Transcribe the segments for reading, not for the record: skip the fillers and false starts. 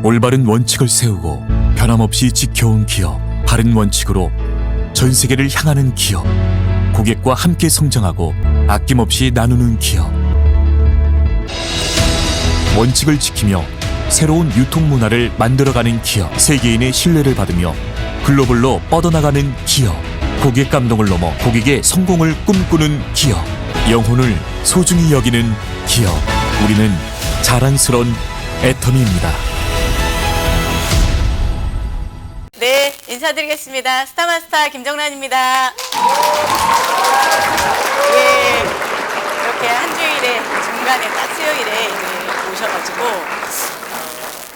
올바른 원칙을 세우고 변함없이 지켜온 기업, 바른 원칙으로 전 세계를 향하는 기업, 고객과 함께 성장하고 아낌없이 나누는 기업. 원칙을 지키며 새로운 유통 문화를 만들어가는 기업, 세계인의 신뢰를 받으며 글로벌로 뻗어나가는 기업, 고객 감동을 넘어 고객의 성공을 꿈꾸는 기업, 영혼을 소중히 여기는 기업. 우리는 자랑스러운 애터미입니다. 네, 인사드리겠습니다. 스타마스터 김정란입니다. 예, 이렇게 한 주일에 중간에 딱 수요일에 오셔가지고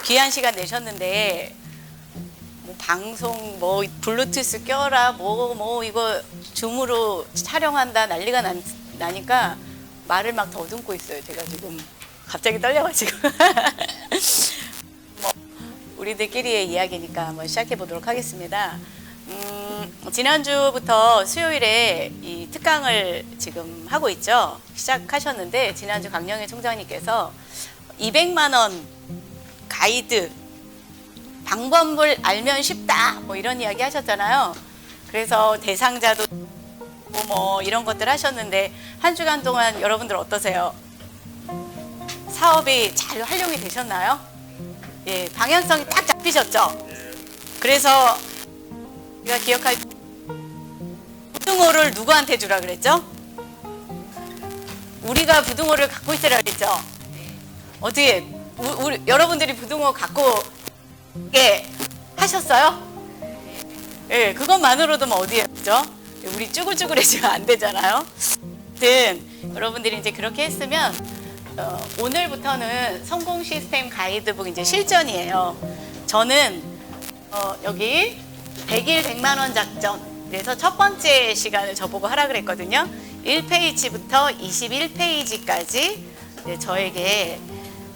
귀한 시간 내셨는데 뭐 방송 뭐 블루투스 껴라 뭐 이거 줌으로 촬영한다 난리가 나니까 말을 막 더듬고 있어요. 제가 지금 갑자기 떨려가지고 뭐 우리들끼리의 이야기니까 한번 시작해 보도록 하겠습니다. 지난주부터 수요일에 이 특강을 지금 하고 있죠. 시작하셨는데 지난주 강영애 총장님께서 200만 원 가이드 방법을 알면 쉽다 뭐 이런 이야기 하셨잖아요. 그래서 대상자도 뭐 이런 것들 하셨는데 한 주간 동안 여러분들 어떠세요? 사업이 잘 활용이 되셨나요? 예, 방향성이 딱 잡히셨죠? 그래서 우리가 기억할 부등호를 누구한테 주라 그랬죠? 우리가 부등호를 갖고 있으라 그랬죠? 어떻게 우리 여러분들이 부등호 갖고 하셨어요? 예, 그것만으로도 뭐 어디에 그죠? 우리 쭈글쭈글해지면 안 되잖아요. 아무튼 여러분들이 이제 그렇게 했으면 오늘부터는 성공 시스템 가이드북 이제 실전이에요. 저는 여기 100일 100만 원 작전. 그래서 첫 번째 시간을 저보고 하라 그랬거든요. 1페이지부터 21페이지까지 저에게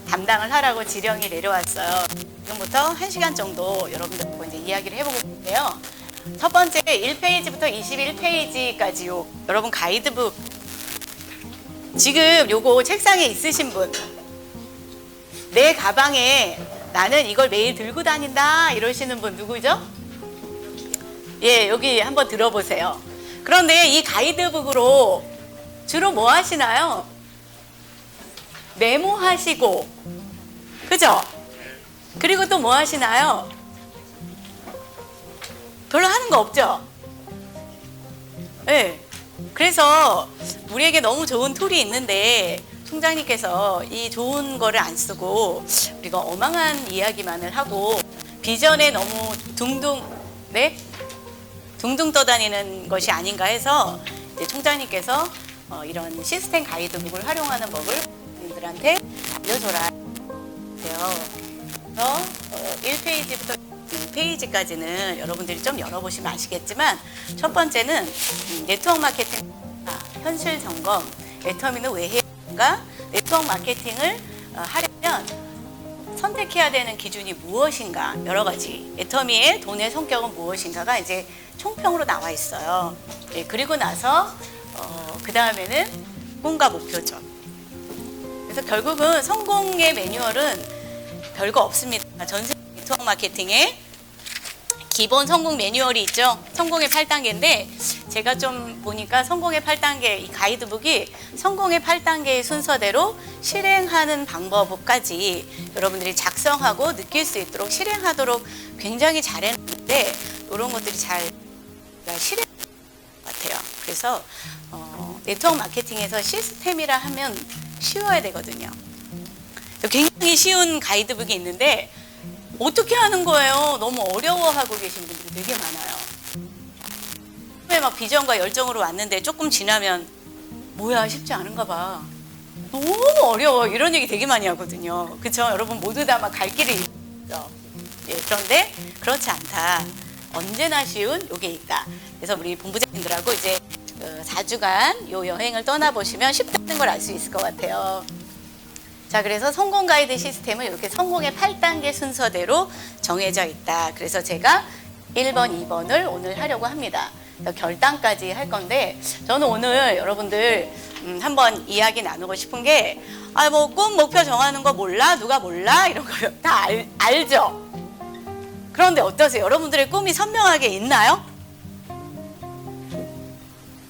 담당을 하라고 지령이 내려왔어요. 지금부터 1시간 정도 여러분들하고 이제 이야기를 해보고 있는데요. 첫 번째 1페이지부터 21페이지까지요. 여러분 가이드북 지금 요거 책상에 있으신 분, 내 가방에 나는 이걸 매일 들고 다닌다 이러시는 분 누구죠? 예, 여기 한번 들어보세요. 그런데 이 가이드북으로 주로 뭐 하시나요? 메모하시고, 그죠? 그리고 또 뭐 하시나요? 별로 하는 거 없죠? 네. 그래서 우리에게 너무 좋은 툴이 있는데 총장님께서 이 좋은 거를 안 쓰고 우리가 어망한 이야기만을 하고 비전에 너무 둥둥 떠다니는 것이 아닌가 해서 이제 총장님께서 이런 시스템 가이드북을 활용하는 법을 우리들한테 알려줘라. 그래서 1페이지부터 2페이지까지는 여러분들이 좀 열어보시면 아시겠지만 첫 번째는 네트워크 마케팅 현실 점검, 애터미는 왜 해야 하는가? 네트워크 마케팅을 하려면 선택해야 되는 기준이 무엇인가? 여러 가지. 애터미의 돈의 성격은 무엇인가가 이제 총평으로 나와 있어요. 예, 그리고 나서 그 다음에는 꿈과 목표죠. 그래서 결국은 성공의 매뉴얼은 별거 없습니다. 전세 네트워크 마케팅에 기본 성공 매뉴얼이 있죠. 성공의 8단계인데 제가 좀 보니까 성공의 8단계 이 가이드북이 성공의 8단계의 순서대로 실행하는 방법까지 여러분들이 작성하고 느낄 수 있도록 실행하도록 굉장히 잘했는데 이런 것들이 잘 실행된 것 같아요. 그래서 네트워크 마케팅에서 시스템이라 하면 쉬워야 되거든요. 굉장히 쉬운 가이드북이 있는데 어떻게 하는 거예요? 너무 어려워하고 계신 분들이 되게 많아요. 처음에 막 비전과 열정으로 왔는데 조금 지나면 뭐야 쉽지 않은가 봐. 너무 어려워 이런 얘기 되게 많이 하거든요. 그렇죠? 여러분 모두 다 막 갈 길을 잃죠. 예, 그런데 그렇지 않다. 언제나 쉬운 요게 있다. 그래서 우리 본부장님들하고 이제 4주간 요 여행을 떠나보시면 쉽다는 걸 알 수 있을 것 같아요. 자, 그래서 성공 가이드 시스템은 이렇게 성공의 8단계 순서대로 정해져 있다. 그래서 제가 1번, 2번을 오늘 하려고 합니다. 결단까지 할 건데 저는 오늘 여러분들 한번 이야기 나누고 싶은 게 뭐 꿈 목표 정하는 거 몰라? 누가 몰라? 이런 거 다 알죠? 그런데 어떠세요? 여러분들의 꿈이 선명하게 있나요?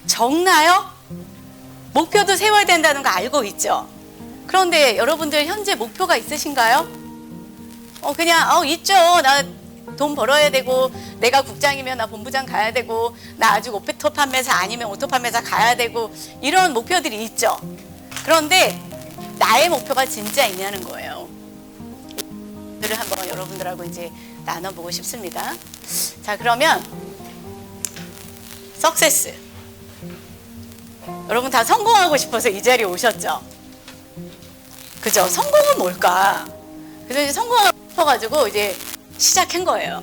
적나요? 목표도 세워야 된다는 거 알고 있죠? 그런데 여러분들 현재 목표가 있으신가요? 그냥 있죠. 나 돈 벌어야 되고 내가 국장이면 나 본부장 가야 되고 나 아직 오토 판매사 아니면 오토 판매사 가야 되고 이런 목표들이 있죠. 그런데 나의 목표가 진짜 있냐는 거예요. 이를 한번 여러분들하고 이제 나눠보고 싶습니다. 자, 그러면 석세스. 여러분 다 성공하고 싶어서 이 자리에 오셨죠? 그죠? 성공은 뭘까? 그래서 이제 성공하고 싶어가지고 이제 시작한 거예요.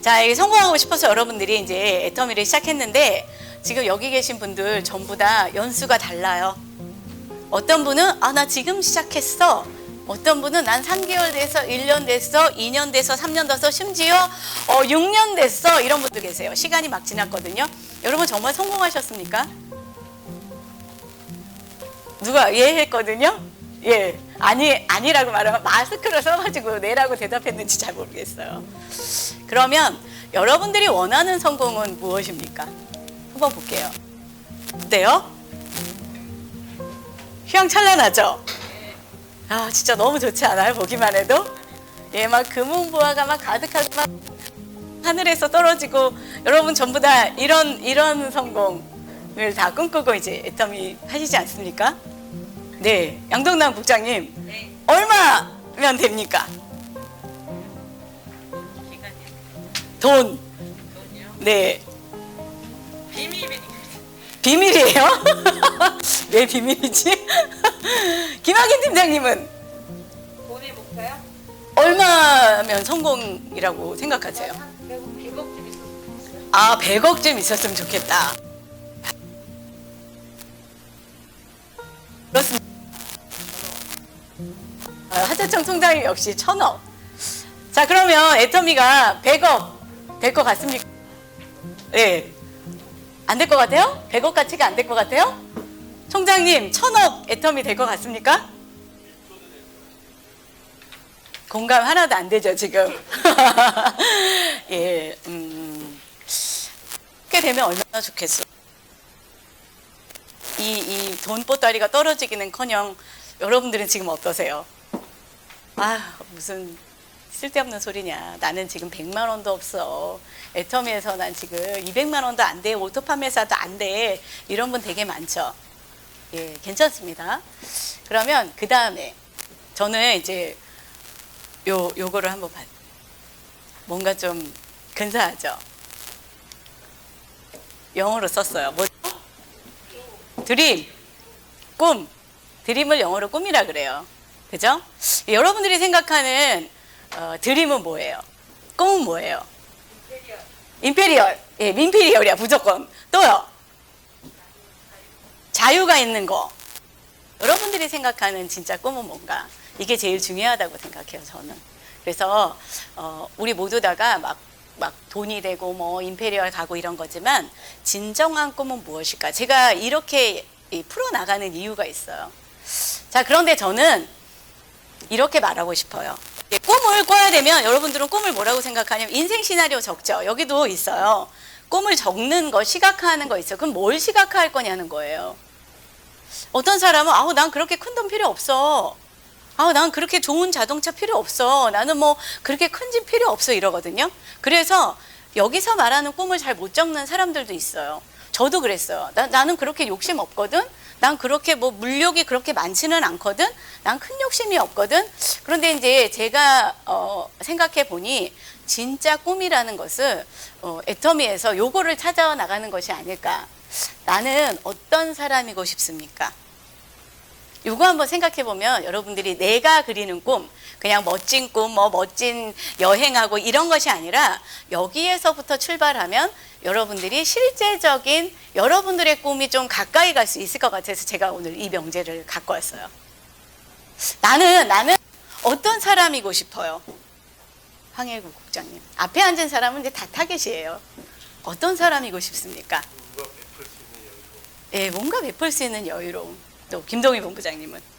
자, 이게 성공하고 싶어서 여러분들이 이제 애터미를 시작했는데 지금 여기 계신 분들 전부 다 연수가 달라요. 어떤 분은 나 지금 시작했어. 어떤 분은 난 3개월 돼서 1년 됐어, 2년 돼서 3년 돼서 심지어 6년 됐어. 이런 분들 계세요. 시간이 막 지났거든요. 여러분 정말 성공하셨습니까? 누가 예 했거든요? 예. 아니라고 말하면 마스크를 써가지고 네라고 대답했는지 잘 모르겠어요. 그러면 여러분들이 원하는 성공은 무엇입니까? 한번 볼게요. 어때요? 휘황찬란하죠? 진짜 너무 좋지 않아요? 보기만 해도? 예, 막 금은보화가 막 가득하고 막 하늘에서 떨어지고 여러분 전부 다 이런 성공을 다 꿈꾸고 이제 애터미 하시지 않습니까? 네, 양동남 국장님. 네. 얼마면 됩니까? 돈이요? 네. 비밀이에요? 왜 비밀이지? 김학인 팀장님은? 돈의 목표요? 얼마면 성공이라고 생각하세요? 한 100억쯤 있었어요. 100억쯤 있었으면 좋겠다. 그렇습니다. 하재청 총장님 역시 1000억. 자, 그러면 애터미가 100억 될 것 같습니까? 네. 안 될 것 같아요? 100억 가치가 안 될 것 같아요? 총장님 1000억 애터미 될 것 같습니까? 공감 하나도 안 되죠 지금. 예, 그렇게 되면 얼마나 좋겠어. 이 돈보따리가 떨어지기는커녕 여러분들은 지금 어떠세요? 무슨 쓸데없는 소리냐. 나는 지금 100만 원도 없어. 애터미에서 난 지금 200만 원도 안 돼. 오토 판매사도 안 돼. 이런 분 되게 많죠. 예, 괜찮습니다. 그러면 그 다음에 저는 이제 요거를 한번 뭔가 좀 근사하죠. 영어로 썼어요. 뭐죠? 드림, 꿈. 드림을 영어로 꿈이라 그래요. 그죠? 여러분들이 생각하는 드림은 뭐예요? 꿈은 뭐예요? 임페리얼. 예, 민피리얼이야 무조건. 또요? 자유가 있는 거. 여러분들이 생각하는 진짜 꿈은 뭔가? 이게 제일 중요하다고 생각해요, 저는. 그래서 우리 모두 다가 막 돈이 되고 뭐 임페리얼 가고 이런 거지만 진정한 꿈은 무엇일까? 제가 이렇게 풀어나가는 이유가 있어요. 자, 그런데 저는 이렇게 말하고 싶어요. 꿈을 꿔야 되면 여러분들은 꿈을 뭐라고 생각하냐면 인생 시나리오 적죠. 여기도 있어요. 꿈을 적는 거, 시각화하는 거 있어요. 그럼 뭘 시각화할 거냐는 거예요. 어떤 사람은 난 그렇게 큰 돈 필요 없어. 난 그렇게 좋은 자동차 필요 없어. 나는 뭐 그렇게 큰 집 필요 없어 이러거든요. 그래서 여기서 말하는 꿈을 잘 못 적는 사람들도 있어요. 저도 그랬어요. 나는 그렇게 욕심 없거든. 난 그렇게 뭐 물욕이 그렇게 많지는 않거든. 난 큰 욕심이 없거든. 그런데 이제 제가 생각해 보니 진짜 꿈이라는 것은 애터미에서 요거를 찾아 나가는 것이 아닐까. 나는 어떤 사람이고 싶습니까? 요거 한번 생각해 보면 여러분들이 내가 그리는 꿈, 그냥 멋진 꿈, 뭐 멋진 여행하고 이런 것이 아니라 여기에서부터 출발하면 여러분들이 실제적인 여러분들의 꿈이 좀 가까이 갈 수 있을 것 같아서 제가 오늘 이 명제를 갖고 왔어요. 나는 어떤 사람이고 싶어요? 황일구 국장님. 앞에 앉은 사람은 이제 다 타겟이에요. 어떤 사람이고 싶습니까? 뭔가 베풀 수 있는 여유로. 예, 뭔가 베풀 수 있는 여유로움. 또 김동희 본부장님은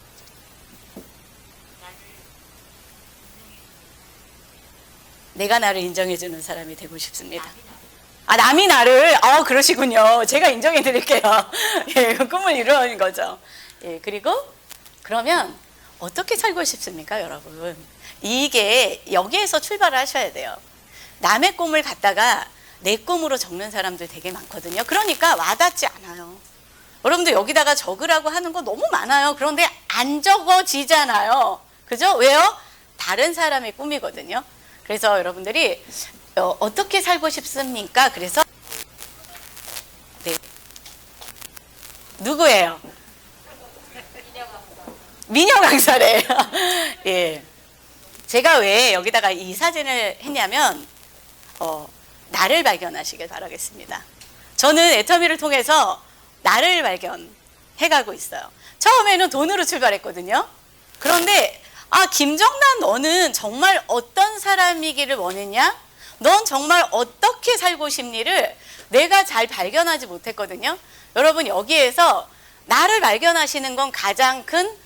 내가 나를 인정해주는 사람이 되고 싶습니다. 아, 남이 나를, 그러시군요. 제가 인정해 드릴게요. 예, 꿈을 이루는 거죠. 예, 그리고 그러면 어떻게 살고 싶습니까, 여러분? 이게 여기에서 출발을 하셔야 돼요. 남의 꿈을 갖다가 내 꿈으로 적는 사람들 되게 많거든요. 그러니까 와닿지 않아요. 여러분들 여기다가 적으라고 하는 거 너무 많아요. 그런데 안 적어지잖아요. 그죠? 왜요? 다른 사람의 꿈이거든요. 그래서 여러분들이 어떻게 살고 싶습니까? 그래서 네. 누구예요? 미녀 강사래요. 예. 제가 왜 여기다가 이 사진을 했냐면 나를 발견하시길 바라겠습니다. 저는 애터미를 통해서 나를 발견해가고 있어요. 처음에는 돈으로 출발했거든요. 그런데 김정란, 너는 정말 어떤 사람이기를 원했냐? 넌 정말 어떻게 살고 싶니를 내가 잘 발견하지 못했거든요. 여러분, 여기에서 나를 발견하시는 건 가장 큰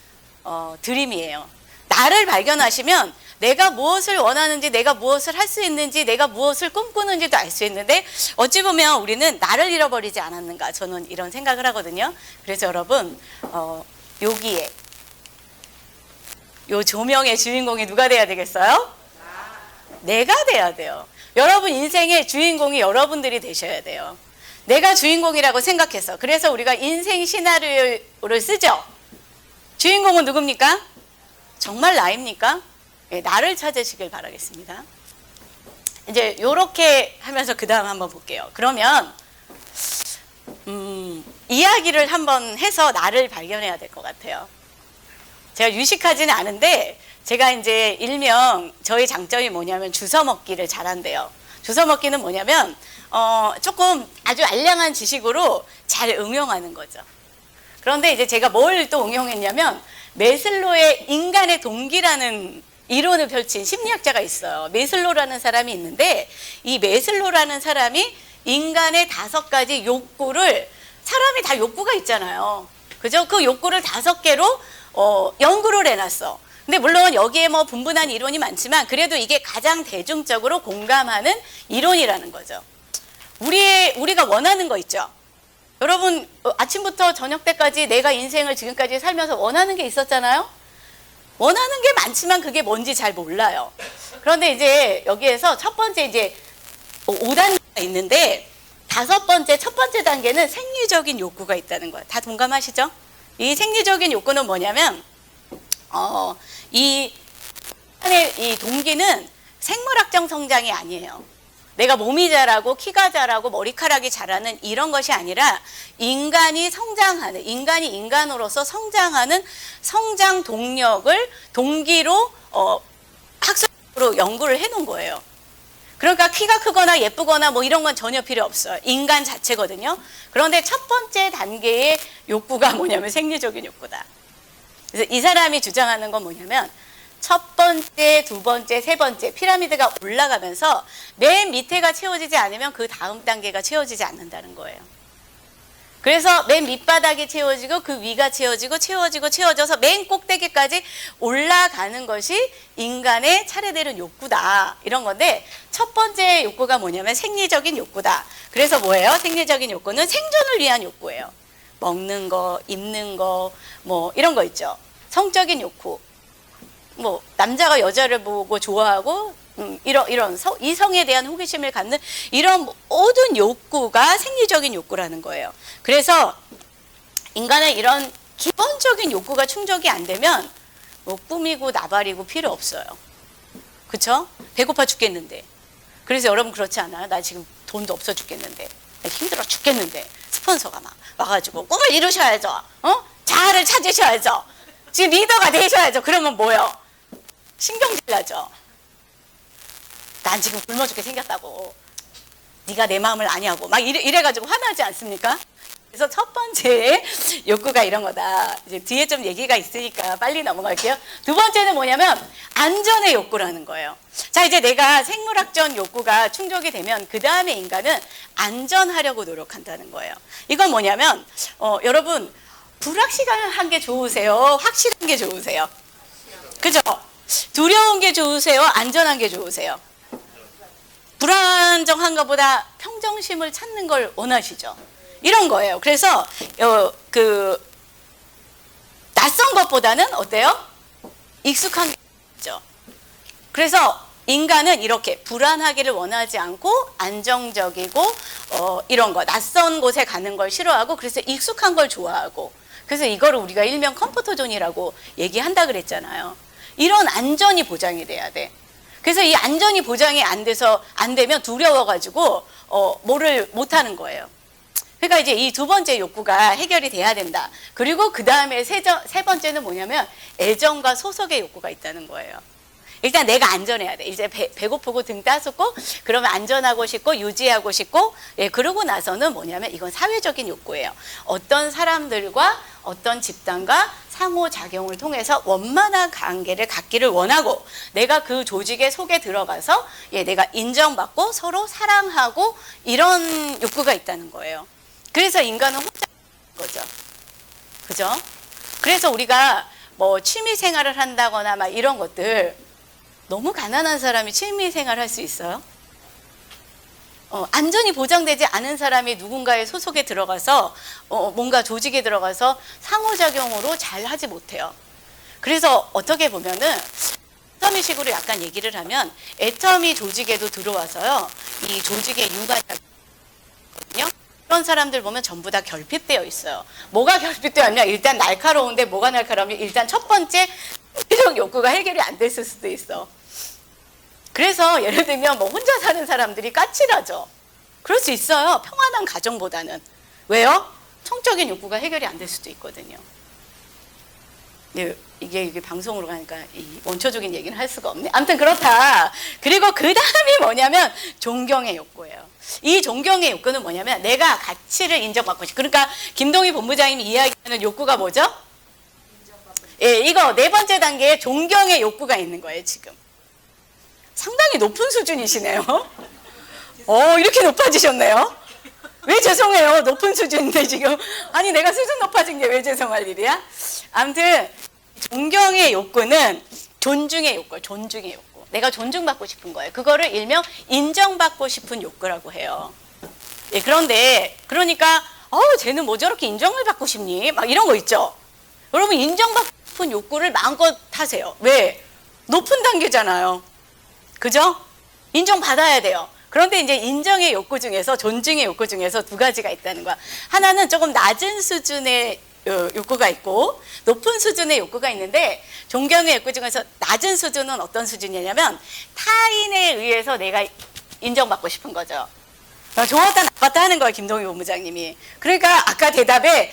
드림이에요. 나를 발견하시면 내가 무엇을 원하는지, 내가 무엇을 할 수 있는지, 내가 무엇을 꿈꾸는지도 알 수 있는데, 어찌 보면 우리는 나를 잃어버리지 않았는가, 저는 이런 생각을 하거든요. 그래서 여러분, 여기에 요 조명의 주인공이 누가 돼야 되겠어요? 내가 돼야 돼요. 여러분 인생의 주인공이 여러분들이 되셔야 돼요. 내가 주인공이라고 생각해서. 그래서 우리가 인생 시나리오를 쓰죠. 주인공은 누굽니까? 정말 나입니까? 네, 나를 찾으시길 바라겠습니다. 이제 요렇게 하면서 그 다음 한번 볼게요. 그러면 이야기를 한번 해서 나를 발견해야 될 것 같아요. 제가 유식하지는 않은데 제가 이제 일명 저의 장점이 뭐냐면 주워 먹기를 잘한대요. 주워 먹기는 뭐냐면 조금 아주 알량한 지식으로 잘 응용하는 거죠. 그런데 이제 제가 뭘 또 응용했냐면 메슬로의 인간의 동기라는 이론을 펼친 심리학자가 있어요. 메슬로라는 사람이 있는데 이 메슬로라는 사람이 인간의 5가지 욕구를, 사람이 다 욕구가 있잖아요. 그죠? 그 욕구를 5개로 연구를 해놨어. 근데 물론 여기에 뭐 분분한 이론이 많지만 그래도 이게 가장 대중적으로 공감하는 이론이라는 거죠. 우리가 원하는 거 있죠. 여러분 아침부터 저녁 때까지 내가 인생을 지금까지 살면서 원하는 게 있었잖아요. 원하는 게 많지만 그게 뭔지 잘 몰라요. 그런데 이제 여기에서 첫 번째 이제 5단계가 있는데 첫 번째 단계는 생리적인 욕구가 있다는 거예요. 다 동감하시죠? 이 생리적인 욕구는 뭐냐면 이 동기는 생물학적 성장이 아니에요. 내가 몸이 자라고 키가 자라고 머리카락이 자라는 이런 것이 아니라 인간이 성장하는, 인간이 인간으로서 성장하는 성장 동력을 동기로 학술적으로 연구를 해놓은 거예요. 그러니까 키가 크거나 예쁘거나 뭐 이런 건 전혀 필요 없어요. 인간 자체거든요. 그런데 첫 번째 단계의 욕구가 뭐냐면 생리적인 욕구다. 그래서 이 사람이 주장하는 건 뭐냐면 첫 번째, 두 번째, 세 번째 피라미드가 올라가면서 맨 밑에가 채워지지 않으면 그 다음 단계가 채워지지 않는다는 거예요. 그래서 맨 밑바닥이 채워지고 그 위가 채워져서 맨 꼭대기까지 올라가는 것이 인간의 차례되는 욕구다. 이런 건데 첫 번째 욕구가 뭐냐면 생리적인 욕구다. 그래서 뭐예요? 생리적인 욕구는 생존을 위한 욕구예요. 먹는 거, 입는 거, 뭐 이런 거 있죠. 성적인 욕구. 뭐 남자가 여자를 보고 좋아하고 이런 이성에 대한 호기심을 갖는 이런 모든 욕구가 생리적인 욕구라는 거예요. 그래서 인간의 이런 기본적인 욕구가 충족이 안 되면 뭐 꾸미고 나발이고 필요 없어요. 그쵸? 배고파 죽겠는데. 그래서 여러분 그렇지 않아요? 나 지금 돈도 없어 죽겠는데, 나 힘들어 죽겠는데 스폰서가 막 와가지고 꿈을 이루셔야죠. 자아를 찾으셔야죠. 지금 리더가 되셔야죠. 그러면 뭐요? 신경질 나죠. 난 지금 굶어 죽게 생겼다고. 네가 내 마음을 아냐고 막 이래가지고 화나지 않습니까? 그래서 첫 번째 욕구가 이런 거다. 이제 뒤에 좀 얘기가 있으니까 빨리 넘어갈게요. 두 번째는 뭐냐면 안전의 욕구라는 거예요. 자, 이제 내가 생물학적 욕구가 충족이 되면 그 다음에 인간은 안전하려고 노력한다는 거예요. 이건 뭐냐면 여러분 불확실한 게 좋으세요? 확실한 게 좋으세요? 그죠? 두려운 게 좋으세요? 안전한 게 좋으세요? 불안정한 것보다 평정심을 찾는 걸 원하시죠? 이런 거예요. 그래서 낯선 것보다는 어때요? 익숙한 게 있죠. 그래서 인간은 이렇게 불안하기를 원하지 않고 안정적이고 이런 거 낯선 곳에 가는 걸 싫어하고 그래서 익숙한 걸 좋아하고 그래서 이거를 우리가 일명 컴포터존이라고 얘기한다 그랬잖아요. 이런 안전이 보장이 돼야 돼. 그래서 이 안전이 보장이 안 되면 두려워가지고 뭐를 못하는 거예요. 그러니까 이제 이 두 번째 욕구가 해결이 돼야 된다. 그리고 그 다음에 세 번째는 뭐냐면 애정과 소속의 욕구가 있다는 거예요. 일단 내가 안전해야 돼. 이제 배고프고 등 따숩고 그러면 안전하고 싶고 유지하고 싶고 그러고 나서는 뭐냐면 이건 사회적인 욕구예요. 어떤 사람들과 어떤 집단과 상호작용을 통해서 원만한 관계를 갖기를 원하고 내가 그 조직의 속에 들어가서 내가 인정받고 서로 사랑하고 이런 욕구가 있다는 거예요. 그래서 인간은 혼자 거죠. 그죠? 그래서 우리가 뭐 취미 생활을 한다거나 막 이런 것들 너무 가난한 사람이 취미 생활 할 수 있어요? 안전이 보장되지 않은 사람이 누군가의 소속에 들어가서 뭔가 조직에 들어가서 상호작용으로 잘 하지 못해요. 그래서 어떻게 보면은 애터미식으로 약간 얘기를 하면 애터미 조직에도 들어와서요. 이 조직의 육아거든요. 그런 사람들 보면 전부 다 결핍되어 있어요. 뭐가 결핍되어 있냐? 일단 날카로운데 뭐가 날카로우면 일단 첫 번째 성적 욕구가 해결이 안 됐을 수도 있어. 그래서 예를 들면 뭐 혼자 사는 사람들이 까칠하죠. 그럴 수 있어요. 평안한 가정보다는. 왜요? 성적인 욕구가 해결이 안 될 수도 있거든요. 이게 방송으로 가니까 이 원초적인 얘기는 할 수가 없네. 아무튼 그렇다. 그리고 그 다음이 뭐냐면 존경의 욕구예요. 이 존경의 욕구는 뭐냐면 내가 가치를 인정받고 싶어. 그러니까 김동희 본부장님이 이야기하는 욕구가 뭐죠? 이거 네 번째 단계에 존경의 욕구가 있는 거예요, 지금. 상당히 높은 수준이시네요. 이렇게 높아지셨네요. 왜 죄송해요. 높은 수준인데 지금. 아니 내가 수준 높아진 게 왜 죄송할 일이야? 아무튼 존경의 욕구는 존중의 욕구, 존중의 욕구. 내가 존중받고 싶은 거예요. 그거를 일명 인정받고 싶은 욕구라고 해요. 그런데 그러니까 쟤는 뭐 저렇게 인정을 받고 싶니? 막 이런 거 있죠. 여러분 인정받고 싶은 욕구를 마음껏 하세요. 왜? 높은 단계잖아요. 그죠? 인정받아야 돼요. 그런데 이제 인정의 욕구 중에서 존중의 욕구 중에서 두 가지가 있다는 거야. 하나는 조금 낮은 수준의 욕구가 있고 높은 수준의 욕구가 있는데 존경의 욕구 중에서 낮은 수준은 어떤 수준이냐면 타인에 의해서 내가 인정받고 싶은 거죠. 좋았다 나빴다 하는 거예요. 김동희 본부장님이. 그러니까 아까 대답에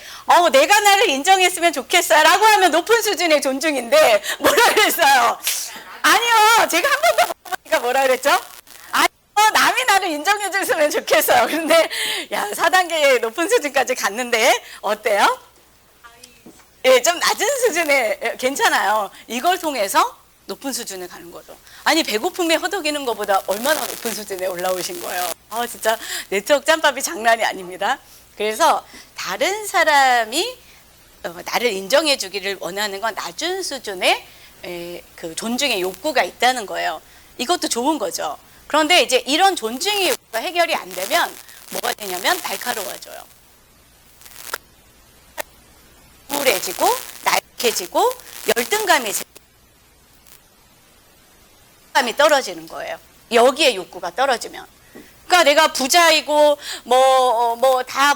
내가 나를 인정했으면 좋겠어 라고 하면 높은 수준의 존중인데 뭐라 그랬어요? 아니요. 제가 한 번 더 물어보니까 뭐라 그랬죠? 아니요. 남이 나를 인정해 줬으면 좋겠어요. 그런데 야 4단계 높은 수준까지 갔는데 어때요? 좀 낮은 수준에 괜찮아요. 이걸 통해서 높은 수준에 가는 거죠. 아니 배고픔에 허덕이는 것보다 얼마나 높은 수준에 올라오신 거예요. 진짜 네트워크 짬밥이 장난이 아닙니다. 그래서 다른 사람이 나를 인정해 주기를 원하는 건 낮은 수준의 그 존중의 욕구가 있다는 거예요. 이것도 좋은 거죠. 그런데 이제 이런 존중의 욕구가 해결이 안 되면 뭐가 되냐면 날카로워져요. 우울해지고 날개지고 열등감이 떨어지는 거예요. 여기에 욕구가 떨어지면. 그러니까 내가 부자이고 다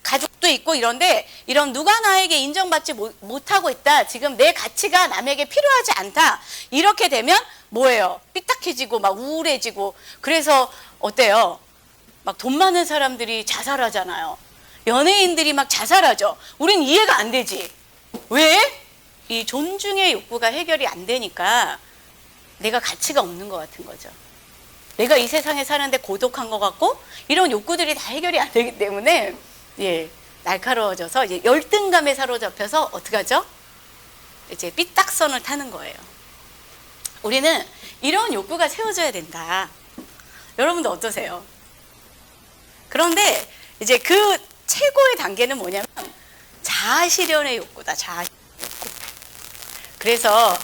가족도 있고 이런데 이런 누가 나에게 인정받지 못하고 있다. 지금 내 가치가 남에게 필요하지 않다. 이렇게 되면 뭐예요? 삐딱해지고 막 우울해지고 그래서 어때요? 막 돈 많은 사람들이 자살하잖아요. 연예인들이 막 자살하죠. 우린 이해가 안 되지. 왜? 이 존중의 욕구가 해결이 안 되니까 내가 가치가 없는 것 같은 거죠. 내가 이 세상에 사는데 고독한 것 같고 이런 욕구들이 다 해결이 안 되기 때문에 예, 날카로워져서 이제 열등감에 사로잡혀서 어떻게 하죠? 이제 삐딱선을 타는 거예요. 우리는 이런 욕구가 채워져야 된다. 여러분도 어떠세요? 그런데 이제 그 최고의 단계는 뭐냐면 자아실현의 욕구다. 자아실현 욕구. 그래서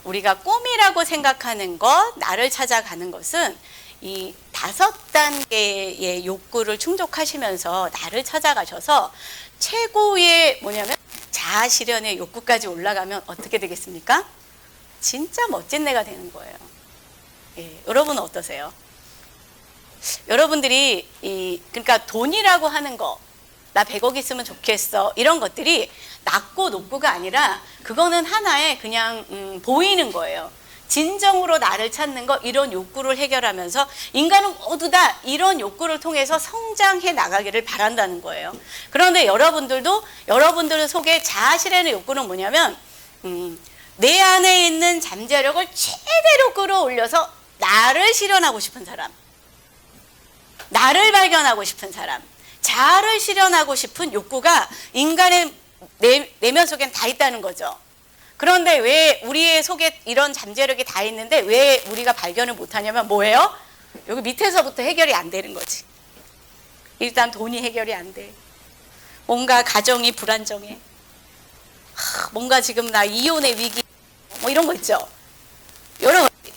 우리가 꿈이라고 생각하는 것, 나를 찾아가는 것은 이 5단계의 욕구를 충족하시면서 나를 찾아가셔서 최고의 뭐냐면 자아실현의 욕구까지 올라가면 어떻게 되겠습니까? 진짜 멋진 내가 되는 거예요. 예, 여러분은 어떠세요? 여러분들이 그러니까 돈이라고 하는 거, 나 100억 있으면 좋겠어, 이런 것들이 낮고 높고가 아니라 그거는 하나의 그냥 보이는 거예요. 진정으로 나를 찾는 거, 이런 욕구를 해결하면서 인간은 모두 다 이런 욕구를 통해서 성장해 나가기를 바란다는 거예요. 그런데 여러분들 속에 자아실현의 욕구는 뭐냐면 내 안에 있는 잠재력을 최대로 끌어올려서 나를 실현하고 싶은 사람, 나를 발견하고 싶은 사람, 자아를 실현하고 싶은 욕구가 인간의 내면 속엔 다 있다는 거죠. 그런데 왜 우리의 속에 이런 잠재력이 다 있는데 왜 우리가 발견을 못하냐면 뭐예요? 여기 밑에서부터 해결이 안 되는 거지. 일단 돈이 해결이 안 돼. 뭔가 가정이 불안정해. 뭔가 지금 나 이혼의 위기, 뭐 이런 거 있죠. 여러 가지.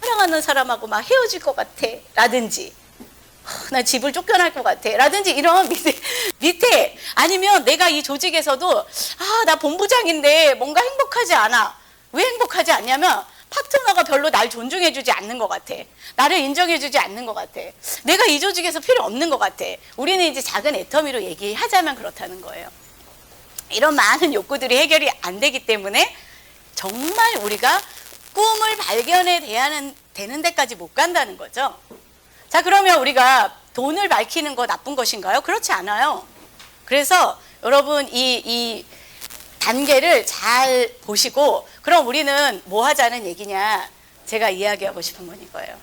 사랑하는 사람하고 막 헤어질 것 같아 라든지, 나 집을 쫓겨날 것 같아 라든지, 이런 밑에 아니면 내가 이 조직에서도 나 본부장인데 뭔가 행복하지 않아. 왜 행복하지 않냐면 파트너가 별로 날 존중해주지 않는 것 같아. 나를 인정해주지 않는 것 같아. 내가 이 조직에서 필요 없는 것 같아. 우리는 이제 작은 애터미로 얘기하자면 그렇다는 거예요. 이런 많은 욕구들이 해결이 안 되기 때문에 정말 우리가 꿈을 발견해 되는 데까지 못 간다는 거죠. 자, 그러면 우리가 돈을 밝히는 거 나쁜 것인가요? 그렇지 않아요. 그래서 여러분 이 단계를 잘 보시고, 그럼 우리는 뭐 하자는 얘기냐, 제가 이야기하고 싶은 건 이거예요.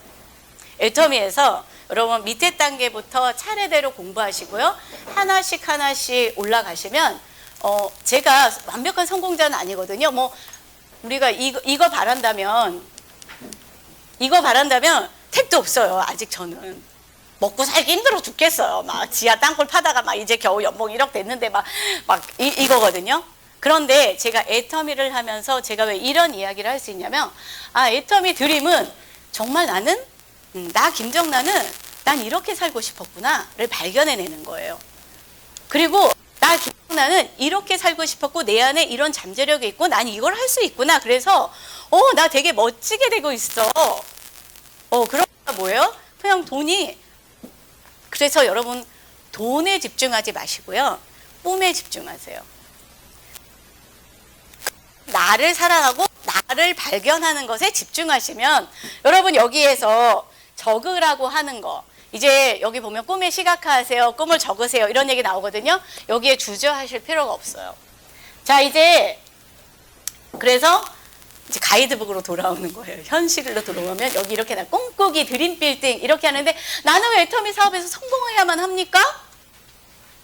애터미에서 여러분 밑에 단계부터 차례대로 공부하시고요. 하나씩 올라가시면 제가 완벽한 성공자는 아니거든요. 뭐 우리가 이거 바란다면 택도 없어요. 아직 저는 먹고 살기 힘들어 죽겠어요. 막 지하 땅굴 파다가 막 이제 겨우 연봉 1억 됐는데 막 이거거든요. 그런데 제가 애터미를 하면서 제가 왜 이런 이야기를 할 수 있냐면, 애터미 드림은 정말 나 김정란은 난 이렇게 살고 싶었구나를 발견해내는 거예요. 그리고 나 김정란은 이렇게 살고 싶었고 내 안에 이런 잠재력이 있고 난 이걸 할 수 있구나. 그래서 나 되게 멋지게 되고 있어. 그러니까 뭐예요? 그냥 돈이. 그래서 여러분 돈에 집중하지 마시고요. 꿈에 집중하세요. 나를 사랑하고 나를 발견하는 것에 집중하시면 여러분 여기에서 적으라고 하는 거, 이제 여기 보면 꿈에 시각화하세요, 꿈을 적으세요, 이런 얘기 나오거든요. 여기에 주저하실 필요가 없어요. 자, 이제 그래서 이제 가이드북으로 돌아오는 거예요. 현실로 들어오면 여기 이렇게 꿈꾸기 드림 빌딩 이렇게 하는데, 나는 왜 애터미 사업에서 성공해야만 합니까?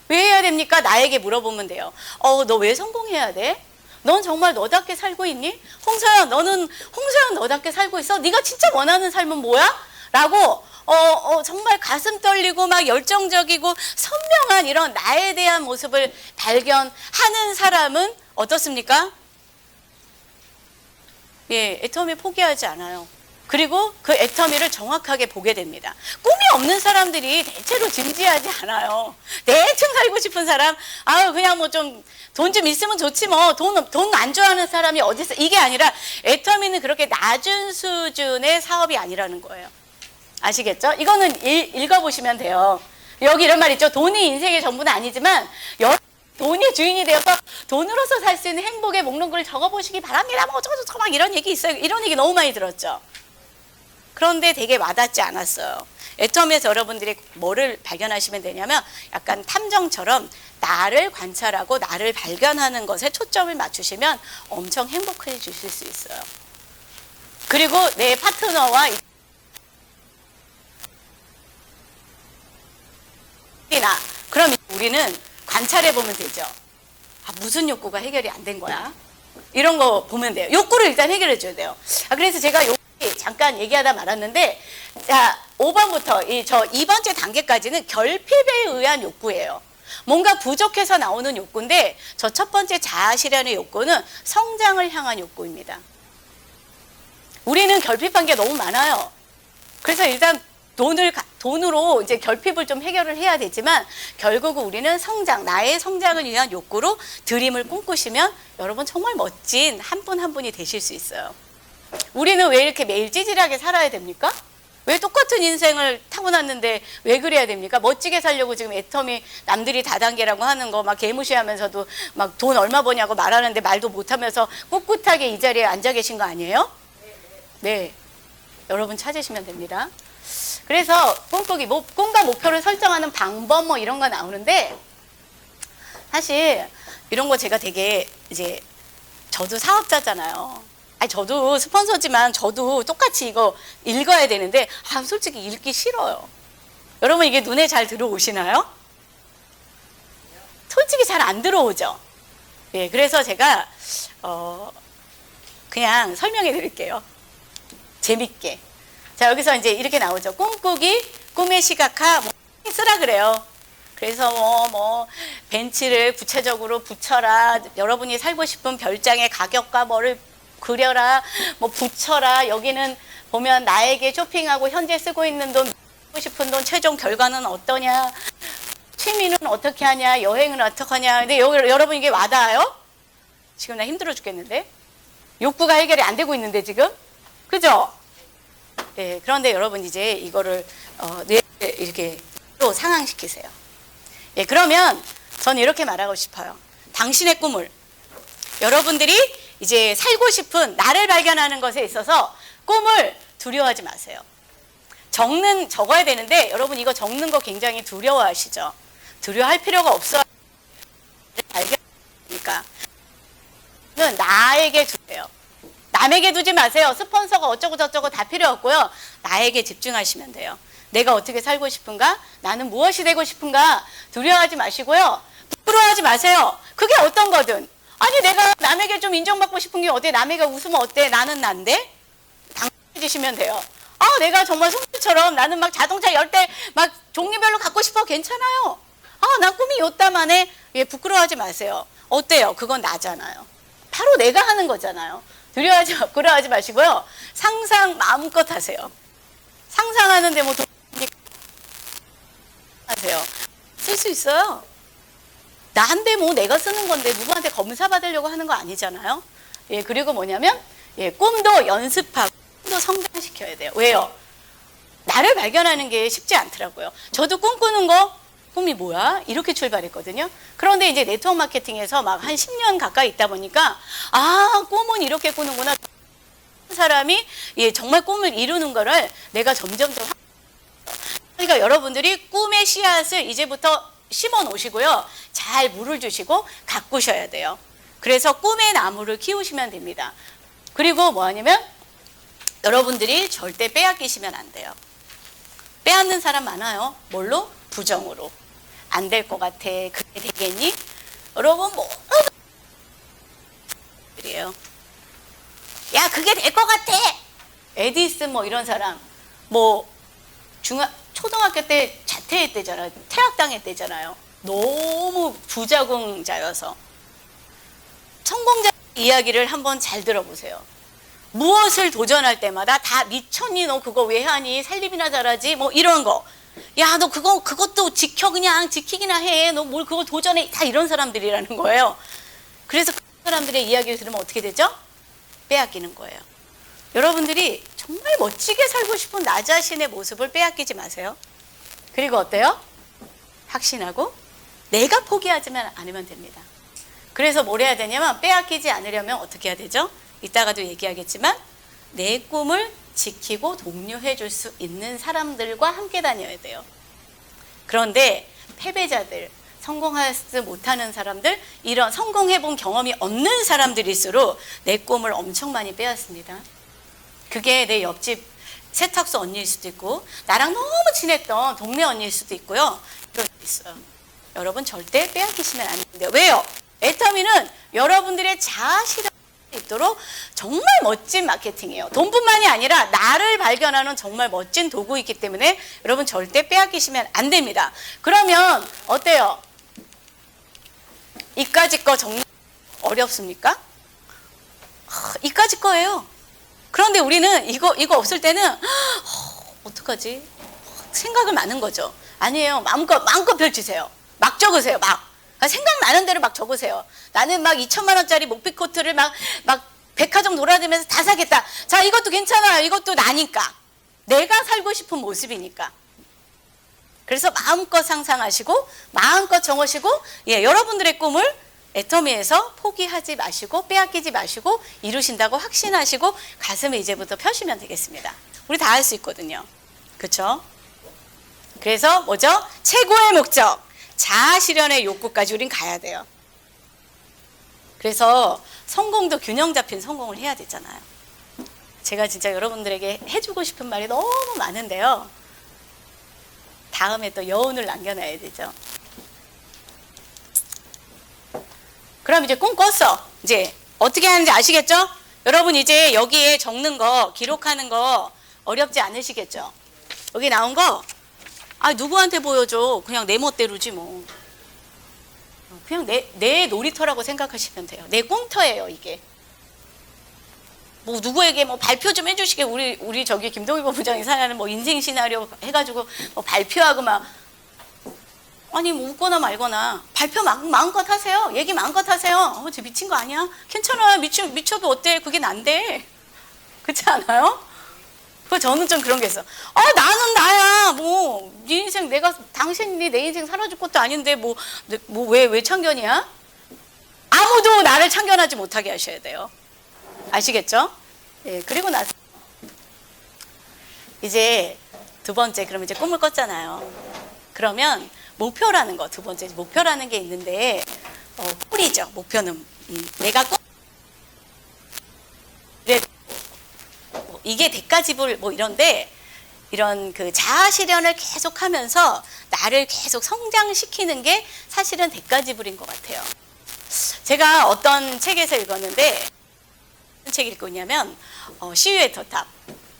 왜 해야 됩니까? 나에게 물어보면 돼요. 너 왜 성공해야 돼? 넌 정말 너답게 살고 있니? 홍서연 너답게 살고 있어? 네가 진짜 원하는 삶은 뭐야? 라고 정말 가슴 떨리고 막 열정적이고 선명한 이런 나에 대한 모습을 발견하는 사람은 어떻습니까? 예, 애터미 포기하지 않아요. 그리고 그 애터미를 정확하게 보게 됩니다. 꿈이 없는 사람들이 대체로 진지하지 않아요. 대충 살고 싶은 사람, 그냥 뭐 좀 돈 좀 있으면 좋지 뭐, 돈 안 좋아하는 사람이 어디 있어. 이게 아니라 애터미는 그렇게 낮은 수준의 사업이 아니라는 거예요. 아시겠죠? 이거는 읽어보시면 돼요. 여기 이런 말 있죠. 돈이 인생의 전부는 아니지만 돈이 주인이 되어서 돈으로서 살 수 있는 행복의 목록을 적어보시기 바랍니다. 뭐 어쩌고저쩌고 막 이런 얘기 있어요. 이런 얘기 너무 많이 들었죠. 그런데 되게 와닿지 않았어요. 애터미에서 여러분들이 뭐를 발견하시면 되냐면 약간 탐정처럼 나를 관찰하고 나를 발견하는 것에 초점을 맞추시면 엄청 행복해지실 수 있어요. 그리고 내 파트너와 우리는 관찰해 보면 되죠. 아, 무슨 욕구가 해결이 안 된 거야? 이런 거 보면 돼요. 욕구를 일단 해결해 줘야 돼요. 그래서 제가 잠깐 얘기하다 말았는데, 자, 5번부터 저 2번째 단계까지는 결핍에 의한 욕구예요. 뭔가 부족해서 나오는 욕구인데, 저 첫 번째 자아실현의 욕구는 성장을 향한 욕구입니다. 우리는 결핍한 게 너무 많아요. 그래서 일단 돈으로 이제 결핍을 좀 해결을 해야 되지만, 결국은 우리는 성장, 나의 성장을 위한 욕구로 드림을 꿈꾸시면 여러분 정말 멋진 한 분 한 분이 되실 수 있어요. 우리는 왜 이렇게 매일 찌질하게 살아야 됩니까? 왜 똑같은 인생을 타고났는데 왜 그래야 됩니까? 멋지게 살려고 지금 애터미 남들이 다단계라고 하는 거 막 개무시하면서도 막 돈 얼마 버냐고 말하는데 말도 못하면서 꿋꿋하게 이 자리에 앉아 계신 거 아니에요? 네. 여러분 찾으시면 됩니다. 그래서 꿈꾸기, 꿈과 목표를 설정하는 방법 뭐 이런 거 나오는데, 사실 이런 거 제가 되게 이제 저도 사업자잖아요. 아니 저도 스폰서지만 저도 똑같이 이거 읽어야 되는데 솔직히 읽기 싫어요. 여러분 이게 눈에 잘 들어오시나요? 솔직히 잘 안 들어오죠. 예, 그래서 제가 그냥 설명해 드릴게요. 재밌게. 자, 여기서 이제 이렇게 나오죠. 꿈꾸기, 꿈의 시각화, 뭐 쓰라 그래요. 그래서 뭐 벤치를 구체적으로 붙여라. 여러분이 살고 싶은 별장의 가격과 뭐를 그려라. 뭐 붙여라. 여기는 보면 나에게 쇼핑하고 현재 쓰고 있는 돈, 쓰고 싶은 돈, 최종 결과는 어떠냐. 취미는 어떻게 하냐. 여행은 어떻게 하냐. 근데 여러분 이게 와닿아요? 지금 나 힘들어 죽겠는데. 욕구가 해결이 안 되고 있는데 지금. 그죠? 예, 그런데 여러분 이제 이거를 뇌에 이렇게 또 상향시키세요. 예, 그러면 전 이렇게 말하고 싶어요. 당신의 꿈을 여러분들이 이제 살고 싶은 나를 발견하는 것에 있어서 꿈을 두려워하지 마세요. 적어야 되는데 여러분 이거 적는 거 굉장히 두려워하시죠? 두려워할 필요가 없어요. 발견하니까 나에게 두세요. 남에게 두지 마세요. 스폰서가 어쩌고 저쩌고 다 필요 없고요. 나에게 집중하시면 돼요. 내가 어떻게 살고 싶은가? 나는 무엇이 되고 싶은가? 두려워하지 마시고요. 부끄러워하지 마세요. 그게 어떤 거든. 아니 내가 남에게 좀 인정받고 싶은 게 어때? 남에게 웃으면 어때? 나는 난데? 당해지시면 돼요. 내가 정말 송수처럼 나는 막 자동차 10대 막 종류별로 갖고 싶어. 괜찮아요. 난 꿈이 요따만해. 예, 부끄러워하지 마세요. 어때요? 그건 나잖아요. 바로 내가 하는 거잖아요. 부끄러워하지 마시고요. 상상 마음껏 하세요. 상상하는데 뭐 돈 하세요. 쓸 수 있어요. 나한테 뭐 내가 쓰는 건데 누구한테 검사 받으려고 하는 거 아니잖아요. 예, 그리고 뭐냐면 꿈도 연습하고 꿈도 성장시켜야 돼요. 왜요? 나를 발견하는 게 쉽지 않더라고요. 저도 꿈꾸는 거 꿈이 뭐야? 이렇게 출발했거든요. 그런데 이제 네트워크 마케팅에서 막 한 10년 가까이 있다 보니까 꿈은 이렇게 꾸는구나. 사람이 정말 꿈을 이루는 거를 내가 점점점 그러니까 여러분들이 꿈의 씨앗을 이제부터 심어 놓으시고요. 잘 물을 주시고 가꾸셔야 돼요. 그래서 꿈의 나무를 키우시면 됩니다. 그리고 뭐 하냐면 여러분들이 절대 빼앗기시면 안 돼요. 빼앗는 사람 많아요. 뭘로? 부정으로. 안 될 것 같아. 그게 되겠니? 여러분 그래요. 야 그게 될 것 같아. 에디슨 뭐 이런 사람 초등학교 때 자퇴했대잖아요. 퇴학당했대잖아요. 너무 부자공자여서. 성공자 이야기를 한번 잘 들어보세요. 무엇을 도전할 때마다 다 미쳤니? 너 그거 왜 하니? 살림이나 잘하지? 뭐 이런 거. 야, 너 그것도 그냥 지키기나 해. 너 뭘 그걸 도전해. 다 이런 사람들이라는 거예요. 그래서 그 사람들의 이야기를 들으면 어떻게 되죠? 빼앗기는 거예요. 여러분들이 정말 멋지게 살고 싶은 나 자신의 모습을 빼앗기지 마세요. 그리고 어때요? 확신하고 내가 포기하지만 않으면 됩니다. 그래서 뭘 해야 되냐면 빼앗기지 않으려면 어떻게 해야 되죠? 이따가도 얘기하겠지만 내 꿈을 지키고 독려해 줄 수 있는 사람들과 함께 다녀야 돼요. 그런데 패배자들, 성공하지 못하는 사람들, 이런 성공해본 경험이 없는 사람들일수록 내 꿈을 엄청 많이 빼앗습니다. 그게 내 옆집 세탁소 언니일 수도 있고 나랑 너무 친했던 동네 언니일 수도 있고요. 그럴 수 있어요. 여러분 절대 빼앗기시면 안 됩니다. 왜요? 애터미는 여러분들의 자아 실현이 있도록 정말 멋진 마케팅이에요. 돈뿐만이 아니라 나를 발견하는 정말 멋진 도구이기 때문에 여러분 절대 빼앗기시면 안 됩니다. 그러면 어때요? 이까짓 거 정말 어렵습니까? 이까짓 거예요. 그런데 우리는 이거 없을 때는 어떡하지? 생각을 많은 거죠. 아니에요. 마음껏 펼치세요. 막 적으세요. 막. 생각나는 대로 막 적으세요. 나는 막 2천만 원짜리 목빛 코트를 막 백화점 돌아다니면서 다 사겠다. 자, 이것도 괜찮아요. 이것도 나니까. 내가 살고 싶은 모습이니까. 그래서 마음껏 상상하시고 마음껏 정하시고 여러분들의 꿈을 애터미에서 포기하지 마시고 빼앗기지 마시고 이루신다고 확신하시고 가슴에 이제부터 펴시면 되겠습니다. 우리 다 할 수 있거든요. 그렇죠? 그래서 뭐죠? 최고의 목적. 자아 실현의 욕구까지 우린 가야 돼요. 그래서 성공도 균형 잡힌 성공을 해야 되잖아요. 제가 진짜 여러분들에게 해주고 싶은 말이 너무 많은데요. 다음에 또 여운을 남겨놔야 되죠. 그럼 이제 꿈 꿨어. 이제 어떻게 하는지 아시겠죠? 여러분 이제 여기에 적는 거, 기록하는 거 어렵지 않으시겠죠? 여기 나온 거 누구한테 보여줘. 그냥 내 멋대로지 뭐. 그냥 내 놀이터라고 생각하시면 돼요. 내 꿈터예요, 이게. 뭐 누구에게 뭐 발표 좀 해주시게 우리 저기 김동희 본부장이 사는 뭐 인생 시나리오 해가지고 뭐 발표하고 막 아니 뭐 웃거나 말거나 발표 마음껏 하세요. 얘기 마음껏 하세요. 저 미친 거 아니야? 괜찮아. 미쳐도 어때? 그게 난데. 그렇지 않아요? 저는 좀 그런 게 있어. 나는 나야. 뭐, 네 인생 당신이 내 인생 살아줄 것도 아닌데, 왜 참견이야? 아무도 나를 참견하지 못하게 하셔야 돼요. 아시겠죠? 예, 그리고 나서, 이제 두 번째, 그럼 이제 꿈을 꿨잖아요. 그러면 목표라는 거, 두 번째, 목표라는 게 있는데, 꿀이죠. 목표는. 내가 꼭, 이게 대가지불 이런데 이런 그 자아 실현을 계속 하면서 나를 계속 성장시키는 게 사실은 대가지불인 것 같아요. 제가 어떤 책에서 읽었는데 무슨 책 읽고 있냐면 시유의 터탑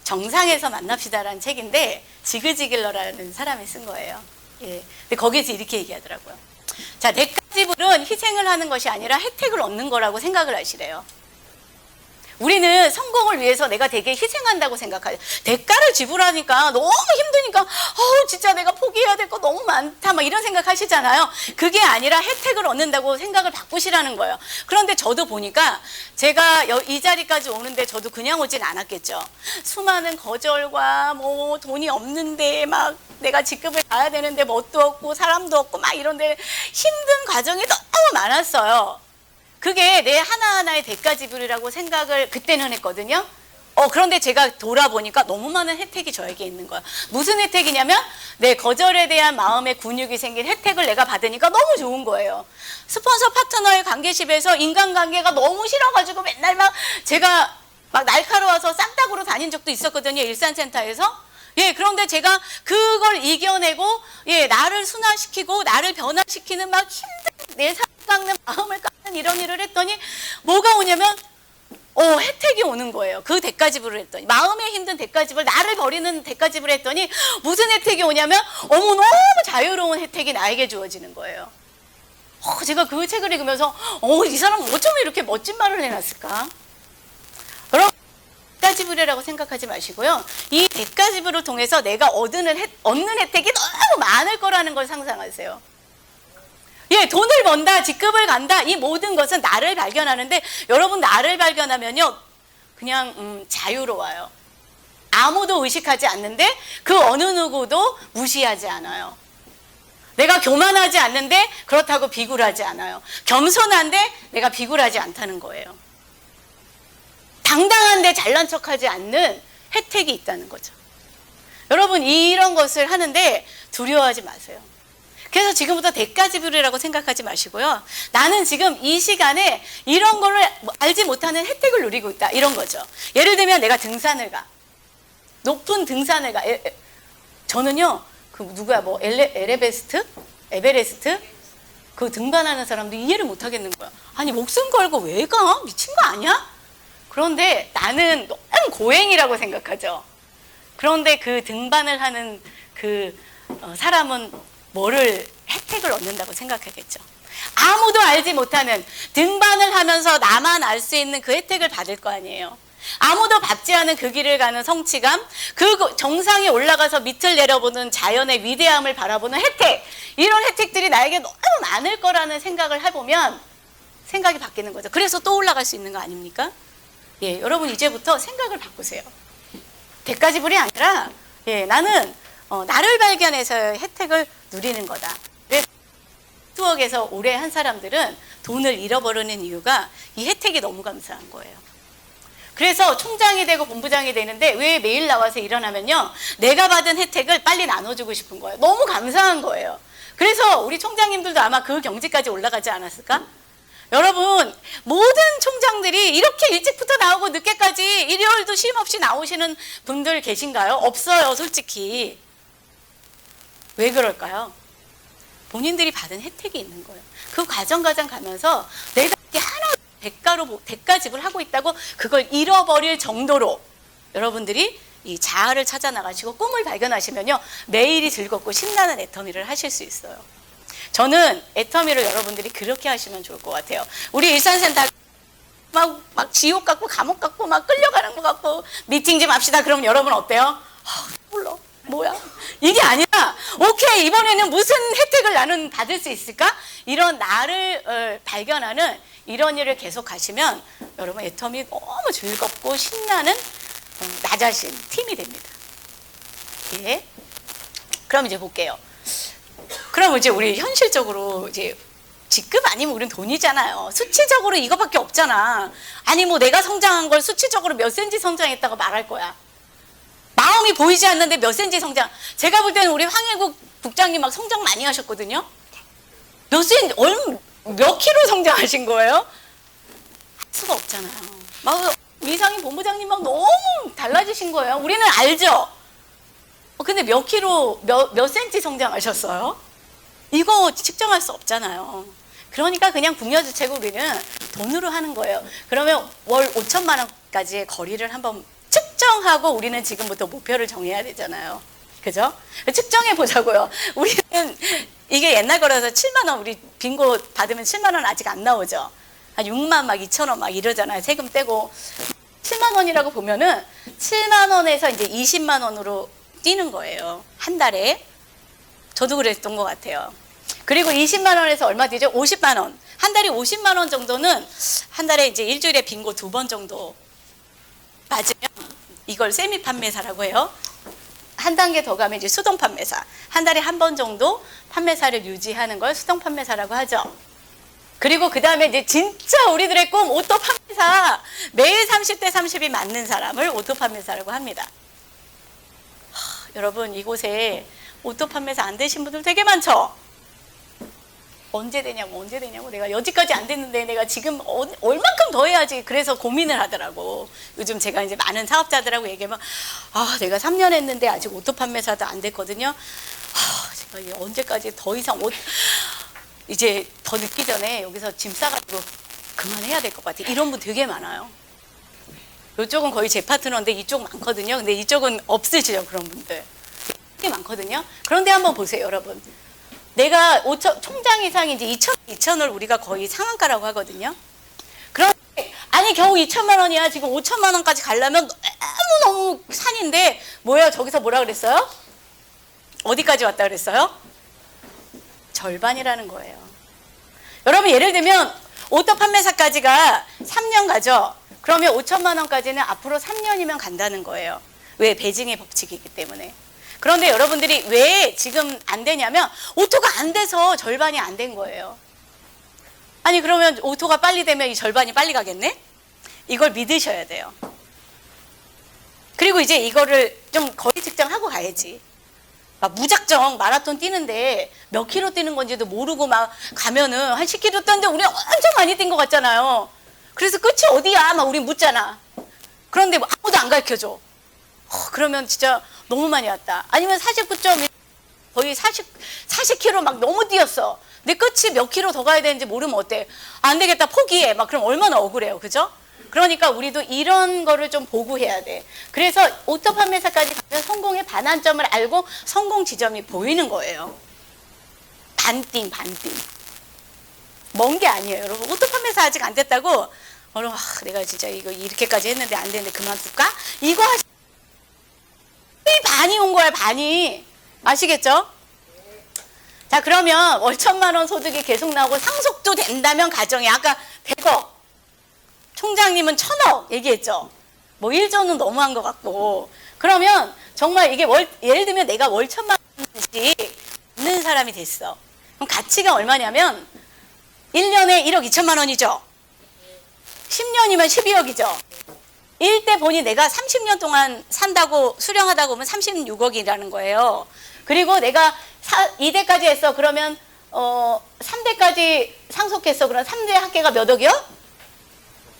정상에서 만납시다라는 책인데 지그지글러라는 사람이 쓴 거예요. 예. 근데 거기에서 이렇게 얘기하더라고요. 자, 대가지불은 희생을 하는 것이 아니라 혜택을 얻는 거라고 생각을 하시래요. 우리는 성공을 위해서 내가 되게 희생한다고 생각하죠. 대가를 지불하니까 너무 힘드니까 진짜 내가 포기해야 될 거 너무 많다 막 이런 생각하시잖아요. 그게 아니라 혜택을 얻는다고 생각을 바꾸시라는 거예요. 그런데 저도 보니까 제가 이 자리까지 오는데 저도 그냥 오진 않았겠죠. 수많은 거절과 뭐 돈이 없는데 막 내가 직급을 가야 되는데 뭣도 없고 사람도 없고 막 이런데 힘든 과정이 너무 많았어요. 그게 내 하나하나의 대가지불이라고 생각을 그때는 했거든요. 그런데 제가 돌아보니까 너무 많은 혜택이 저에게 있는 거야. 무슨 혜택이냐면 내 거절에 대한 마음의 근육이 생긴 혜택을 내가 받으니까 너무 좋은 거예요. 스폰서 파트너의 관계십에서 인간관계가 너무 싫어가지고 맨날 제가 날카로워서 쌍따구로 다닌 적도 있었거든요. 일산센터에서. 그런데 제가 그걸 이겨내고, 나를 순화시키고, 나를 변화시키는 힘든 내 살아가는 마음을 깎는 이런 일을 했더니, 뭐가 오냐면, 혜택이 오는 거예요. 그 대가지불을 했더니. 마음에 힘든 대가지불, 나를 버리는 대가지불을 했더니, 무슨 혜택이 오냐면, 너무 자유로운 혜택이 나에게 주어지는 거예요. 제가 그 책을 읽으면서, 이 사람은 어쩜 이렇게 멋진 말을 해놨을까? 여러분, 대가지불이라고 생각하지 마시고요. 이 대가지불을 통해서 내가 얻는 혜택이 너무 많을 거라는 걸 상상하세요. 돈을 번다, 직급을 간다, 이 모든 것은 나를 발견하는데 여러분 나를 발견하면요. 그냥 자유로워요. 아무도 의식하지 않는데 그 어느 누구도 무시하지 않아요. 내가 교만하지 않는데 그렇다고 비굴하지 않아요. 겸손한데 내가 비굴하지 않다는 거예요. 당당한데 잘난 척하지 않는 혜택이 있다는 거죠. 여러분 이런 것을 하는데 두려워하지 마세요. 그래서 지금부터 대가지불이라고 생각하지 마시고요. 나는 지금 이 시간에 이런 거를 알지 못하는 혜택을 누리고 있다. 이런 거죠. 예를 들면 내가 등산을 가. 높은 등산을 가. 저는요. 에베레스트? 그 등반하는 사람도 이해를 못 하겠는 거야. 아니 목숨 걸고 왜 가? 미친 거 아니야? 그런데 나는 너무 고행이라고 생각하죠. 그런데 그 등반을 하는 그 사람은 뭐를 혜택을 얻는다고 생각하겠죠. 아무도 알지 못하는 등반을 하면서 나만 알 수 있는 그 혜택을 받을 거 아니에요. 아무도 밟지 않은 그 길을 가는 성취감, 그 정상에 올라가서 밑을 내려보는 자연의 위대함을 바라보는 혜택, 이런 혜택들이 나에게 너무 많을 거라는 생각을 해보면 생각이 바뀌는 거죠. 그래서 또 올라갈 수 있는 거 아닙니까? 예, 여러분 이제부터 생각을 바꾸세요. 대가지불이 아니라 나는 나를 발견해서 혜택을 누리는 거다. 그래서 수억에서 오래 한 사람들은 돈을 잃어버리는 이유가 이 혜택이 너무 감사한 거예요. 그래서 총장이 되고 본부장이 되는데 왜 매일 나와서 일어나면요, 내가 받은 혜택을 빨리 나눠주고 싶은 거예요. 너무 감사한 거예요. 그래서 우리 총장님들도 아마 그 경지까지 올라가지 않았을까? 여러분, 모든 총장들이 이렇게 일찍부터 나오고 늦게까지 일요일도 쉼 없이 나오시는 분들 계신가요? 없어요, 솔직히. 왜 그럴까요? 본인들이 받은 혜택이 있는 거예요. 그 과정 가면서 내가 이렇게 하나 대가집을 하고 있다고 그걸 잃어버릴 정도로 여러분들이 이 자아를 찾아 나가시고 꿈을 발견하시면요, 매일이 즐겁고 신나는 애터미를 하실 수 있어요. 저는 애터미를 여러분들이 그렇게 하시면 좋을 것 같아요. 우리 일산센터 막 지옥 같고 감옥 같고 막 끌려가는 것 같고 미팅 좀 합시다. 그러면 여러분 어때요? 몰라. 뭐야? 이게 아니라 오케이, 이번에는 무슨 혜택을 나는 받을 수 있을까? 이런 나를 발견하는 이런 일을 계속 하시면 여러분 애터미 너무 즐겁고 신나는 나 자신 팀이 됩니다. 예. 그럼 이제 볼게요. 그럼 이제 우리 현실적으로 이제 직급 아니면 우린 돈이잖아요. 수치적으로 이거밖에 없잖아. 아니 뭐 내가 성장한 걸 수치적으로 몇 센치 성장했다고 말할 거야. 마음이 보이지 않는데 몇 센치 성장. 제가 볼 때는 우리 황일국 국장님 막 성장 많이 하셨거든요. 몇 킬로 성장하신 거예요? 할 수가 없잖아요. 막 이상희 본부장님 막 너무 달라지신 거예요. 우리는 알죠. 근데 몇 킬로, 몇 센치 성장하셨어요? 이거 측정할 수 없잖아요. 그러니까 그냥 궁여주체고 우리는 돈으로 하는 거예요. 그러면 월 5천만 원까지의 거리를 한번 측정하고 우리는 지금부터 목표를 정해야 되잖아요. 그죠? 측정해 보자고요. 우리는 이게 옛날 거라서 7만 원, 우리 빙고 받으면 7만 원 아직 안 나오죠. 한 6만 막 2천 원 막 이러잖아요. 세금 떼고. 7만 원이라고 보면은 7만 원에서 이제 20만 원으로 뛰는 거예요. 한 달에. 저도 그랬던 것 같아요. 그리고 20만 원에서 얼마 되죠? 50만 원. 한 달에 50만 원 정도는 한 달에 이제 일주일에 빙고 2번 정도 맞으면 이걸 세미 판매사라고 해요. 한 단계 더 가면 이제 수동 판매사. 한 달에 한 번 정도 판매사를 유지하는 걸 수동 판매사라고 하죠. 그리고 그 다음에 이제 진짜 우리들의 꿈 오토 판매사. 매일 30대 30이 맞는 사람을 오토 판매사라고 합니다. 여러분 이곳에 오토 판매사 안 되신 분들 되게 많죠? 언제 되냐고 내가 여지까지 안 됐는데 내가 지금 얼만큼 더 해야지. 그래서 고민을 하더라고. 요즘 제가 이제 많은 사업자들하고 얘기하면 내가 3년 했는데 아직 오토 판매사도 안 됐거든요. 제가 이게 언제까지 더 이상 이제 더 늦기 전에 여기서 짐 싸가지고 그만해야 될 것 같아. 이런 분 되게 많아요. 이쪽은 거의 제 파트너인데 이쪽 많거든요. 근데 이쪽은 없으시죠, 그런 분들. 되게 많거든요. 그런데 한번 보세요, 여러분. 내가 5천, 총장 이상이 이제 2천을 우리가 거의 상한가라고 하거든요. 그런데, 아니, 겨우 2천만 원이야. 지금 5천만 원까지 가려면 너무너무 산인데, 뭐예요? 저기서 뭐라 그랬어요? 어디까지 왔다 그랬어요? 절반이라는 거예요. 여러분, 예를 들면, 오토 판매사까지가 3년 가죠? 그러면 5천만 원까지는 앞으로 3년이면 간다는 거예요. 왜? 베징의 법칙이기 때문에. 그런데 여러분들이 왜 지금 안 되냐면 오토가 안 돼서 절반이 안 된 거예요. 아니 그러면 오토가 빨리 되면 이 절반이 빨리 가겠네? 이걸 믿으셔야 돼요. 그리고 이제 이거를 좀 거리 측정하고 가야지. 막 무작정 마라톤 뛰는데 몇 킬로 뛰는 건지도 모르고 막 가면은 한 10킬로 뛰는데 우리 엄청 많이 뛴 것 같잖아요. 그래서 끝이 어디야? 막 우리 묻잖아. 그런데 아무도 안 가르쳐줘. 그러면 진짜 너무 많이 왔다. 아니면 49.1 거의 40km 막 너무 뛰었어. 내 끝이 몇 킬로 더 가야 되는지 모르면 어때? 안 되겠다, 포기해. 막 그럼 얼마나 억울해요. 그죠? 그러니까 우리도 이런 거를 좀 보고 해야 돼. 그래서 오토 판매사까지 가면 성공의 반환점을 알고 성공 지점이 보이는 거예요. 반띵. 먼 게 아니에요, 여러분. 오토 판매사 아직 안 됐다고? 여러분, 내가 진짜 이거 이렇게까지 했는데 안 되는데 그만둘까? 이거 반이 온 거야, 반이. 아시겠죠? 자, 그러면 월 1,000만 원 소득이 계속 나오고 상속도 된다면 가정에 아까 100억, 총장님은 1,000억 얘기했죠. 뭐 1조는 너무한 것 같고. 그러면 정말 이게 예를 들면 내가 월 1,000만 원씩 있는 사람이 됐어. 그럼 가치가 얼마냐면 1년에 1억 2천만 원이죠. 10년이면 12억이죠. 1대 본이 내가 30년 동안 산다고 수령하다고 보면 36억이라는 거예요. 그리고 내가 2대까지 했어. 그러면 3대까지 상속했어. 그럼 3대 합계가 몇 억이요?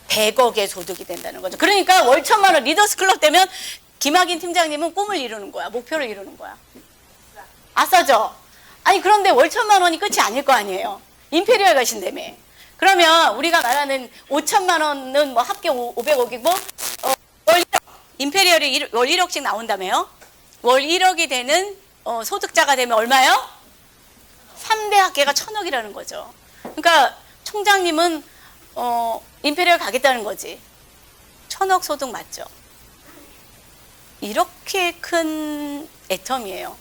100억의 소득이 된다는 거죠. 그러니까 월 1,000만 원 리더스 클럽 되면 김학인 팀장님은 꿈을 이루는 거야. 목표를 이루는 거야. 아싸죠? 아니 그런데 월 1,000만 원이 끝이 아닐 거 아니에요. 임페리얼 가신다며. 그러면 우리가 말하는 5천만 원은 뭐 합계 500억이고 월 1억, 임페리얼이 월 1억씩 나온다며요. 월 1억이 되는 소득자가 되면 얼마요? 3대 합계가 1,000억이라는 거죠. 그러니까 총장님은 임페리얼 가겠다는 거지. 1,000억 소득 맞죠? 이렇게 큰 애텀이에요.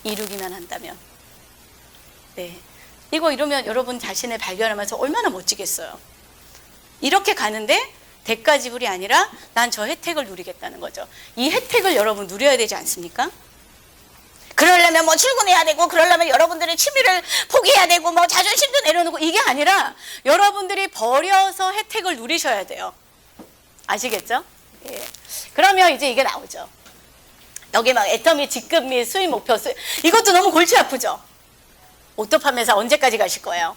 이루기만 한다면. 네. 이거 이러면 여러분 자신을 발견하면서 얼마나 멋지겠어요. 이렇게 가는데 대가 지불이 아니라 난 저 혜택을 누리겠다는 거죠. 이 혜택을 여러분 누려야 되지 않습니까? 그러려면 뭐 출근해야 되고 그러려면 여러분들의 취미를 포기해야 되고 뭐 자존심도 내려놓고 이게 아니라 여러분들이 버려서 혜택을 누리셔야 돼요. 아시겠죠? 예. 그러면 이제 이게 나오죠. 여기 막 애터미 직급 및 수입 목표 이것도 너무 골치 아프죠? 오토 판매사 언제까지 가실 거예요?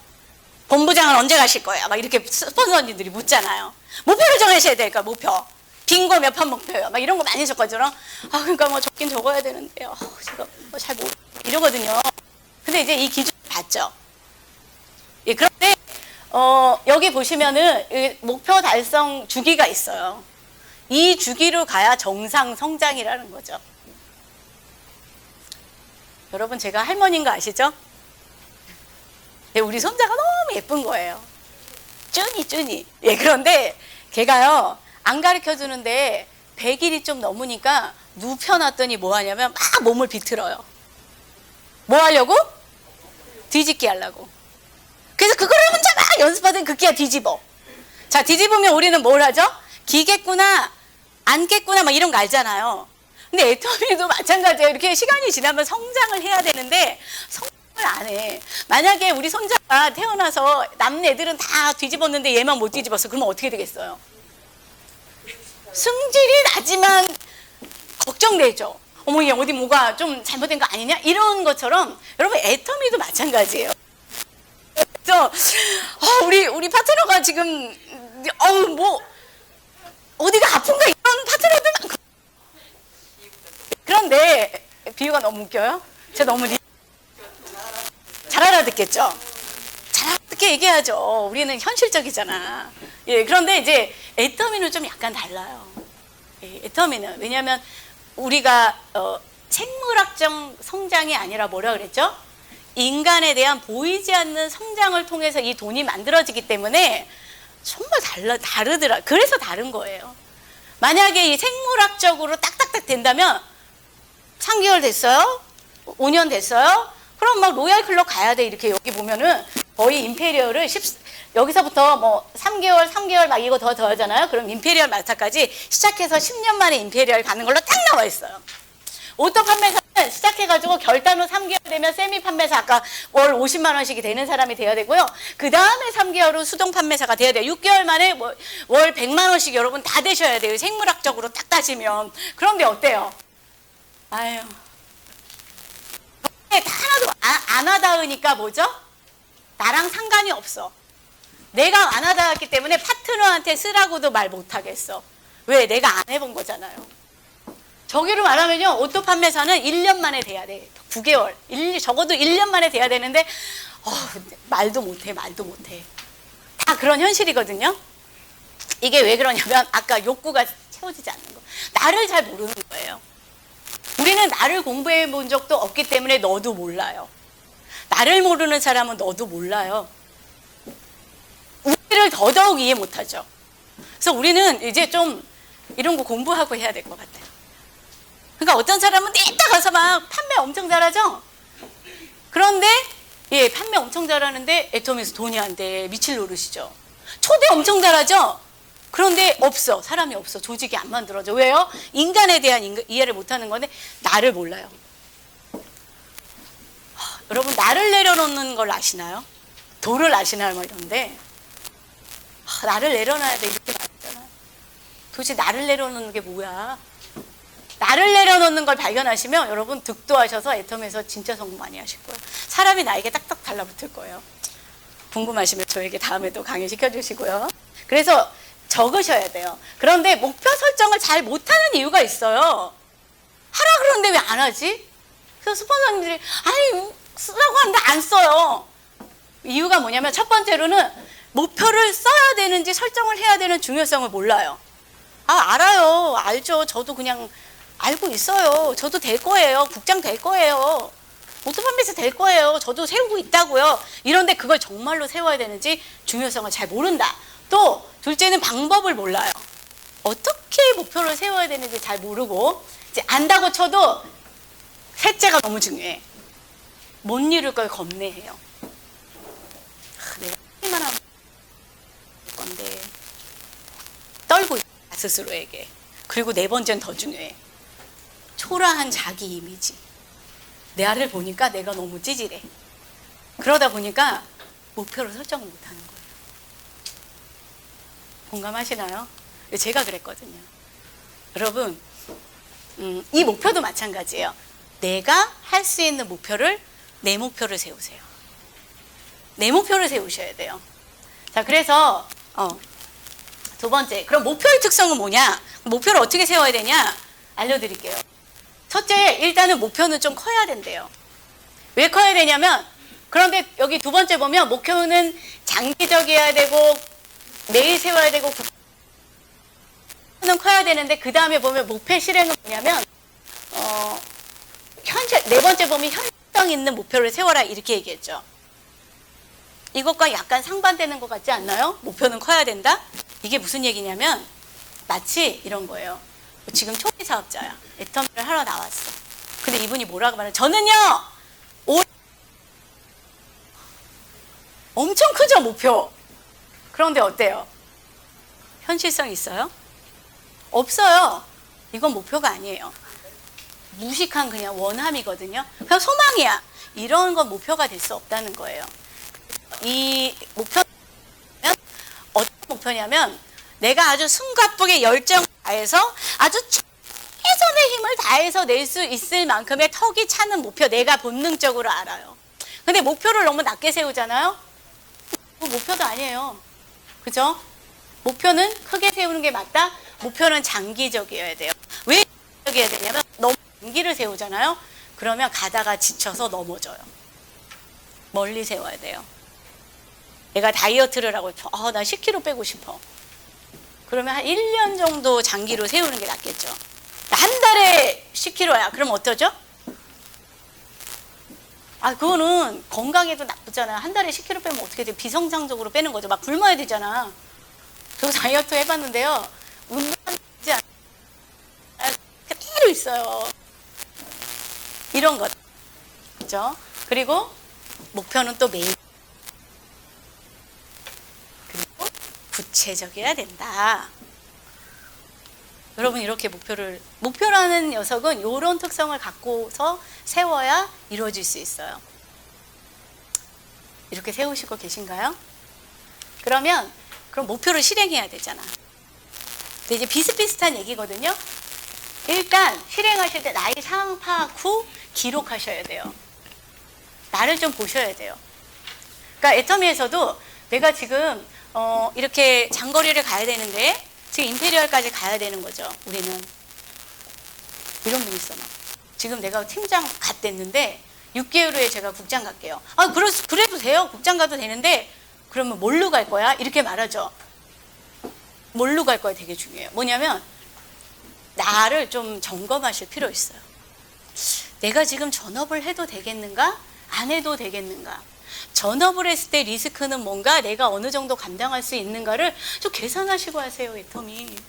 본부장은 언제 가실 거예요? 막 이렇게 스폰서님들이 묻잖아요. 목표를 정하셔야 될까, 목표. 빙고 몇 판 목표요. 막 이런 거 많이 적거든요. 그러니까 뭐 적긴 적어야 되는데요. 제가 뭐 잘 못, 이러거든요. 근데 이제 이 기준을 봤죠. 예, 그런데, 여기 보시면은 목표 달성 주기가 있어요. 이 주기로 가야 정상 성장이라는 거죠. 여러분, 제가 할머니인 거 아시죠? 우리 손자가 너무 예쁜 거예요. 쭈니. 예, 그런데 걔가요, 안 가르쳐 주는데 100일이 좀 넘으니까 눕혀놨더니 뭐 하냐면 막 몸을 비틀어요. 뭐 하려고? 뒤집기 하려고. 그래서 그거를 혼자 막 연습하더니 그 끼야 뒤집어. 자, 뒤집으면 우리는 뭘 하죠? 기겠구나, 안 깼구나, 막 이런 거 알잖아요. 근데 애터미도 마찬가지예요. 이렇게 시간이 지나면 성장을 해야 되는데 성장을 안 해. 만약에 우리 손자가 태어나서 남는 애들은 다 뒤집었는데 얘만 못 뒤집었어. 그러면 어떻게 되겠어요? 승질이 나지만 걱정되죠. 어머, 얘 어디 뭐가 좀 잘못된 거 아니냐? 이런 것처럼 여러분 애터미도 마찬가지예요. 그래서 우리 파트너가 지금 뭐 어디가 아픈가 이런 파트너들 많고. 그런데 비유가 너무 웃겨요. 제가 너무 잘 알아듣겠죠? 잘 알아듣게 얘기하죠. 우리는 현실적이잖아. 예, 그런데 이제 애터미는 좀 약간 달라요. 예, 애터미는 왜냐하면 우리가 생물학적 성장이 아니라 뭐라 그랬죠? 인간에 대한 보이지 않는 성장을 통해서 이 돈이 만들어지기 때문에 정말 다르더라. 그래서 다른 거예요. 만약에 이 생물학적으로 딱딱딱 된다면 3개월 됐어요? 5년 됐어요? 그럼 막 로얄 클럽 가야 돼. 이렇게 여기 보면은 거의 임페리얼을 여기서부터 뭐 3개월 막 이거 더 하잖아요. 그럼 임페리얼 마스터까지 시작해서 10년 만에 임페리얼 가는 걸로 딱 나와 있어요. 오토 판매사는 시작해가지고 결단 후 3개월 되면 세미 판매사 아까 월 50만 원씩이 되는 사람이 돼야 되고요. 그 다음에 3개월 후 수동 판매사가 돼야 돼요. 6개월 만에 월 100만 원씩 여러분 다 되셔야 돼요. 생물학적으로 딱 따지면. 그런데 어때요? 아유. 다 하나도 안 와닿으니까 뭐죠? 나랑 상관이 없어. 내가 안 와닿았기 때문에 파트너한테 쓰라고도 말 못하겠어. 왜? 내가 안 해본 거잖아요. 저기로 말하면요, 오토 판매사는 1년 만에 돼야 돼. 9개월. 적어도 1년 만에 돼야 되는데, 말도 못해. 다 그런 현실이거든요. 이게 왜 그러냐면, 아까 욕구가 채워지지 않는 거. 나를 잘 모르는 거예요. 우리는 나를 공부해 본 적도 없기 때문에 너도 몰라요. 나를 모르는 사람은 너도 몰라요. 우리를 더더욱 이해 못하죠. 그래서 우리는 이제 좀 이런 거 공부하고 해야 될 것 같아요. 그러니까 어떤 사람은 이따 가서 막 판매 엄청 잘하죠? 그런데 예, 판매 엄청 잘하는데 애터미에서 돈이 안 돼. 미칠 노릇이죠. 초대 엄청 잘하죠? 그런데 없어. 사람이 없어. 조직이 안 만들어져. 왜요? 인간에 대한 이해를 못하는 건데 나를 몰라요. 여러분 나를 내려놓는 걸 아시나요? 도를 아시나요? 뭐 이런데 나를 내려놔야 돼 이렇게 말했잖아요. 도대체 나를 내려놓는 게 뭐야? 나를 내려놓는 걸 발견하시면 여러분 득도하셔서 애텀에서 진짜 성공 많이 하실 거예요. 사람이 나에게 딱딱 달라붙을 거예요. 궁금하시면 저에게 다음에도 강의시켜 주시고요. 그래서 적으셔야 돼요. 그런데 목표 설정을 잘 못하는 이유가 있어요. 하라 그러는데 왜 안 하지? 그래서 스폰서님들이 아니 쓰라고 하는데 안 써요. 이유가 뭐냐면 첫 번째로는 목표를 써야 되는지 설정을 해야 되는 중요성을 몰라요. 알아요. 알죠. 저도 그냥 알고 있어요. 저도 될 거예요. 국장 될 거예요. 오토판매사 될 거예요. 저도 세우고 있다고요. 이런데 그걸 정말로 세워야 되는지 중요성을 잘 모른다. 또 둘째는 방법을 몰라요. 어떻게 목표를 세워야 되는지 잘 모르고 이제 안다고 쳐도 셋째가 너무 중요해. 못 이룰 걸 겁내해요. 내가 하기만 하면 될 건데 떨고 있다 스스로에게. 그리고 네 번째는 더 중요해. 초라한 자기 이미지. 나를 보니까 내가 너무 찌질해. 그러다 보니까 목표를 설정을 못하는 거예요. 공감하시나요? 제가 그랬거든요. 여러분 이 목표도 마찬가지예요. 내가 할 수 있는 목표를 내 목표를 세우세요. 내 목표를 세우셔야 돼요. 자, 그래서 두 번째, 그럼 목표의 특성은 뭐냐? 목표를 어떻게 세워야 되냐? 알려드릴게요. 첫째, 일단은 목표는 좀 커야 된대요. 왜 커야 되냐면, 그런데 여기 두 번째 보면 목표는 장기적이어야 되고 매일 세워야 되고 는 커야 되는데 그 다음에 보면 목표 실행은 뭐냐면 네 번째 보면 현실성 있는 목표를 세워라 이렇게 얘기했죠. 이것과 약간 상반되는 것 같지 않나요? 목표는 커야 된다? 이게 무슨 얘기냐면 마치 이런 거예요. 지금 초기 사업자야. 애터미를 하러 나왔어. 근데 이분이 뭐라고 말해요? 저는요 엄청 크죠 목표. 그런데 어때요? 현실성 있어요? 없어요. 이건 목표가 아니에요. 무식한 그냥 원함이거든요. 그냥 소망이야. 이런 건 목표가 될 수 없다는 거예요. 이 목표는 어떤 목표냐면 내가 아주 숨가쁘게 열정을 다해서 아주 최선의 힘을 다해서 낼 수 있을 만큼의 턱이 차는 목표. 내가 본능적으로 알아요. 근데 목표를 너무 낮게 세우잖아요. 목표도 아니에요. 그죠? 목표는 크게 세우는 게 맞다. 목표는 장기적이어야 돼요. 왜 장기적이어야 되냐면 너무 장기를 세우잖아요. 그러면 가다가 지쳐서 넘어져요. 멀리 세워야 돼요. 내가 다이어트를 하고 싶어. 나 10kg 빼고 싶어. 그러면 한 1년 정도 장기로 세우는 게 낫겠죠. 한 달에 10kg야. 그럼 어떠죠? 그거는 건강에도 나쁘잖아요. 한 달에 10kg 빼면 어떻게 돼? 비정상적으로 빼는 거죠. 막 굶어야 되잖아. 저 다이어트 해봤는데요. 운동하지 않아요. 그대로 있어요. 이런 것. 그죠? 그리고 목표는 또 매일. 그리고 구체적이어야 된다. 여러분 이렇게 목표라는 녀석은 이런 특성을 갖고서 세워야 이루어질 수 있어요. 이렇게 세우시고 계신가요? 그럼 목표를 실행해야 되잖아. 근데 이제 비슷비슷한 얘기거든요. 일단 실행하실 때 나의 상황 파악 후 기록하셔야 돼요. 나를 좀 보셔야 돼요. 그러니까 애터미에서도 내가 지금 이렇게 장거리를 가야 되는데 지금 임페리얼까지 가야 되는 거죠. 우리는. 이런 분 있어. 막. 지금 내가 팀장 갔댔는데 6개월 후에 제가 국장 갈게요. 아, 그래도 돼요. 국장 가도 되는데 그러면 뭘로 갈 거야? 이렇게 말하죠. 뭘로 갈 거야 되게 중요해요. 뭐냐면 나를 좀 점검하실 필요 있어요. 내가 지금 전업을 해도 되겠는가? 안 해도 되겠는가? 전업을 했을 때 리스크는 뭔가, 내가 어느 정도 감당할 수 있는가를 좀 계산하시고 하세요, 애텀이.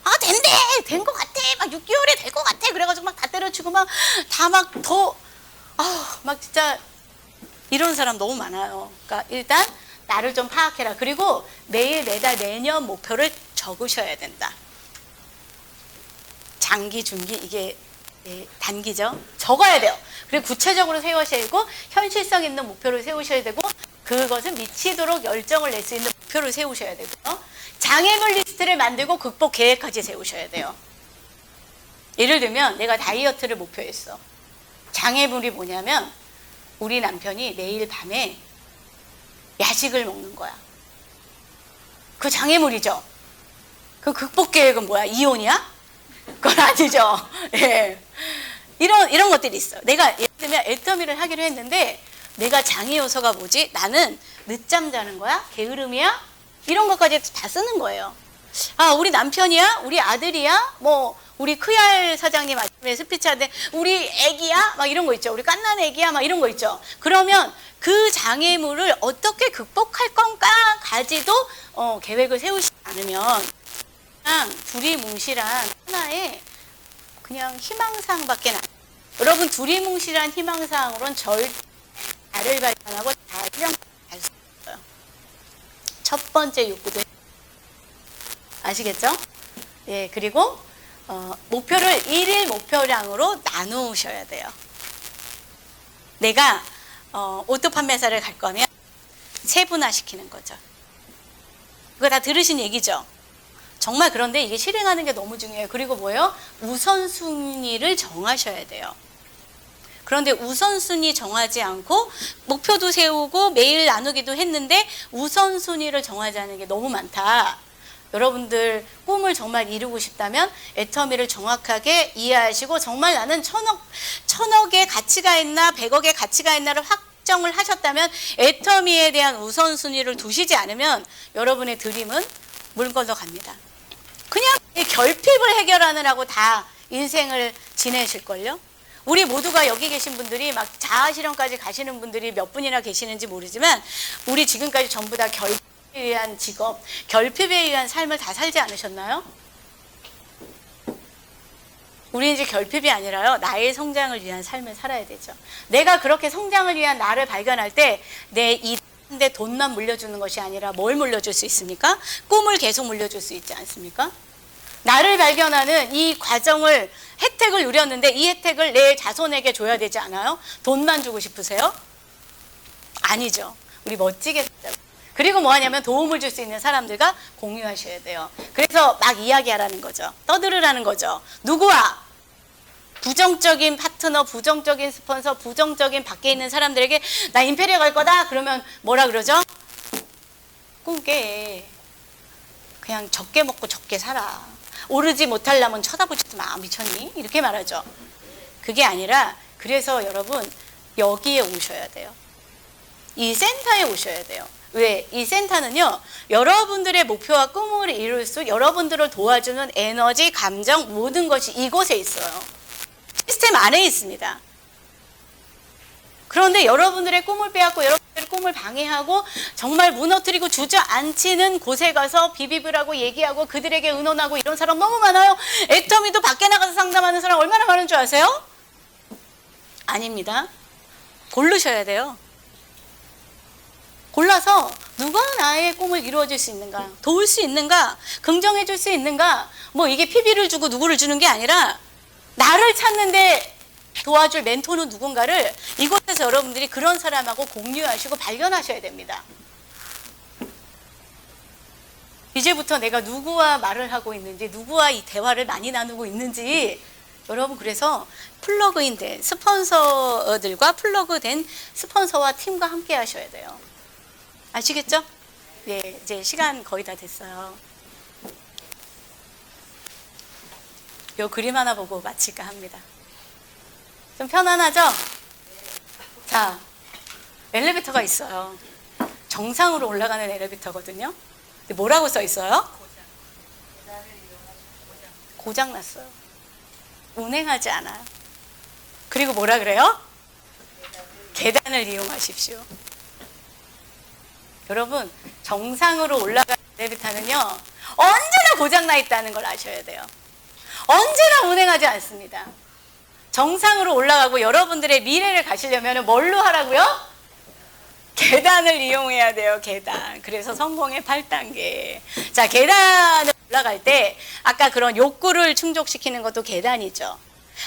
아, 된대! 된 것 같아! 막 6개월에 될 것 같아! 그래가지고 막 다 때려치고 막 다 막 더, 막 진짜 이런 사람 너무 많아요. 그러니까 일단 나를 좀 파악해라. 그리고 매일, 매달, 매년 목표를 적으셔야 된다. 장기, 중기, 이게 단기죠. 적어야 돼요. 그리고 구체적으로 세우셔야 되고 현실성 있는 목표를 세우셔야 되고 그것은 미치도록 열정을 낼 수 있는 목표를 세우셔야 되고요. 장애물 리스트를 만들고 극복 계획까지 세우셔야 돼요. 예를 들면 내가 다이어트를 목표했어. 장애물이 뭐냐면 우리 남편이 매일 밤에 야식을 먹는 거야. 그 장애물이죠. 그 극복 계획은 뭐야? 이혼이야? 그건 아니죠. 예. 이런 것들이 있어. 내가 예를 들면 애터미를 하기로 했는데 내가 장애 요소가 뭐지? 나는 늦잠 자는 거야? 게으름이야? 이런 것까지 다 쓰는 거예요. 아, 우리 남편이야? 우리 아들이야? 뭐 우리 크얄 사장님 아침에 스피치 하는데 우리 애기야? 막 이런 거 있죠. 우리 깐난 애기야? 막 이런 거 있죠. 그러면 그 장애물을 어떻게 극복할 건가까지도 계획을 세우시지 않으면 그냥 두리뭉실한 하나의 그냥 희망사항밖에 안. 여러분 두리뭉실한 희망사항으로는 절대 나를 발견하고 다 실현할 수 없어요. 첫 번째 욕구도 아시겠죠? 예, 그리고 목표를 1일 목표량으로 나누셔야 돼요. 내가 오토 판매사를 갈 거면 세분화시키는 거죠. 그거 다 들으신 얘기죠? 정말 그런데 이게 실행하는 게 너무 중요해요. 그리고 뭐예요? 우선순위를 정하셔야 돼요. 그런데 우선순위 정하지 않고 목표도 세우고 매일 나누기도 했는데 우선순위를 정하지 않은 게 너무 많다. 여러분들 꿈을 정말 이루고 싶다면 애터미를 정확하게 이해하시고 정말 나는 천억의 가치가 있나 100억의 가치가 있나를 확정을 하셨다면 애터미에 대한 우선순위를 두시지 않으면 여러분의 드림은 물 건너갑니다. 그냥 결핍을 해결하느라고 다 인생을 지내실걸요? 우리 모두가 여기 계신 분들이 막 자아실현까지 가시는 분들이 몇 분이나 계시는지 모르지만 우리 지금까지 전부 다 결핍에 의한 직업, 결핍에 의한 삶을 다 살지 않으셨나요? 우리 이제 결핍이 아니라요. 나의 성장을 위한 삶을 살아야 되죠. 내가 그렇게 성장을 위한 나를 발견할 때 내 내 돈만 물려주는 것이 아니라 뭘 물려줄 수 있습니까? 꿈을 계속 물려줄 수 있지 않습니까? 나를 발견하는 이 과정을 혜택을 누렸는데 이 혜택을 내 자손에게 줘야 되지 않아요? 돈만 주고 싶으세요? 아니죠. 우리 멋지게 살자고. 그리고 뭐 하냐면 도움을 줄 수 있는 사람들과 공유하셔야 돼요. 그래서 막 이야기하라는 거죠. 떠들으라는 거죠. 누구와? 부정적인 파트너, 부정적인 스폰서, 부정적인 밖에 있는 사람들에게 나 임페리아 갈 거다? 그러면 뭐라 그러죠? 꿈 깨. 그냥 적게 먹고 적게 살아. 오르지 못하려면 쳐다보지도 마. 미쳤니? 이렇게 말하죠. 그게 아니라 그래서 여러분 여기에 오셔야 돼요. 이 센터에 오셔야 돼요. 왜? 이 센터는요. 여러분들의 목표와 꿈을 이룰 수 여러분들을 도와주는 에너지, 감정 모든 것이 이곳에 있어요. 시스템 안에 있습니다. 그런데 여러분들의 꿈을 빼앗고 여러분들의 꿈을 방해하고 정말 무너뜨리고 주저앉히는 곳에 가서 비비브라고 얘기하고 그들에게 의논하고 이런 사람 너무 많아요. 애터미도 밖에 나가서 상담하는 사람 얼마나 많은 줄 아세요? 아닙니다. 고르셔야 돼요. 골라서 누가 나의 꿈을 이루어질 수 있는가, 도울 수 있는가, 긍정해 줄 수 있는가, 뭐 이게 PB를 주고 누구를 주는 게 아니라 나를 찾는데 도와줄 멘토는 누군가를 이곳에서 여러분들이 그런 사람하고 공유하시고 발견하셔야 됩니다. 이제부터 내가 누구와 말을 하고 있는지, 누구와 이 대화를 많이 나누고 있는지 여러분 그래서 플러그인 된 스폰서들과 플러그된 스폰서와 팀과 함께 하셔야 돼요. 아시겠죠? 네, 이제 시간 거의 다 됐어요. 요 그림 하나 보고 마칠까 합니다. 좀 편안하죠? 자, 엘리베이터가 있어요. 정상으로 올라가는 엘리베이터거든요. 근데 뭐라고 써 있어요? 고장 났어요. 운행하지 않아요. 그리고 뭐라 그래요? 계단을 이용하십시오. 여러분, 정상으로 올라가는 엘리베이터는요, 언제나 고장나 있다는 걸 아셔야 돼요. 언제나 운행하지 않습니다. 정상으로 올라가고 여러분들의 미래를 가시려면 뭘로 하라고요? 계단을 이용해야 돼요, 계단. 그래서 성공의 8단계. 자, 계단을 올라갈 때 아까 그런 욕구를 충족시키는 것도 계단이죠.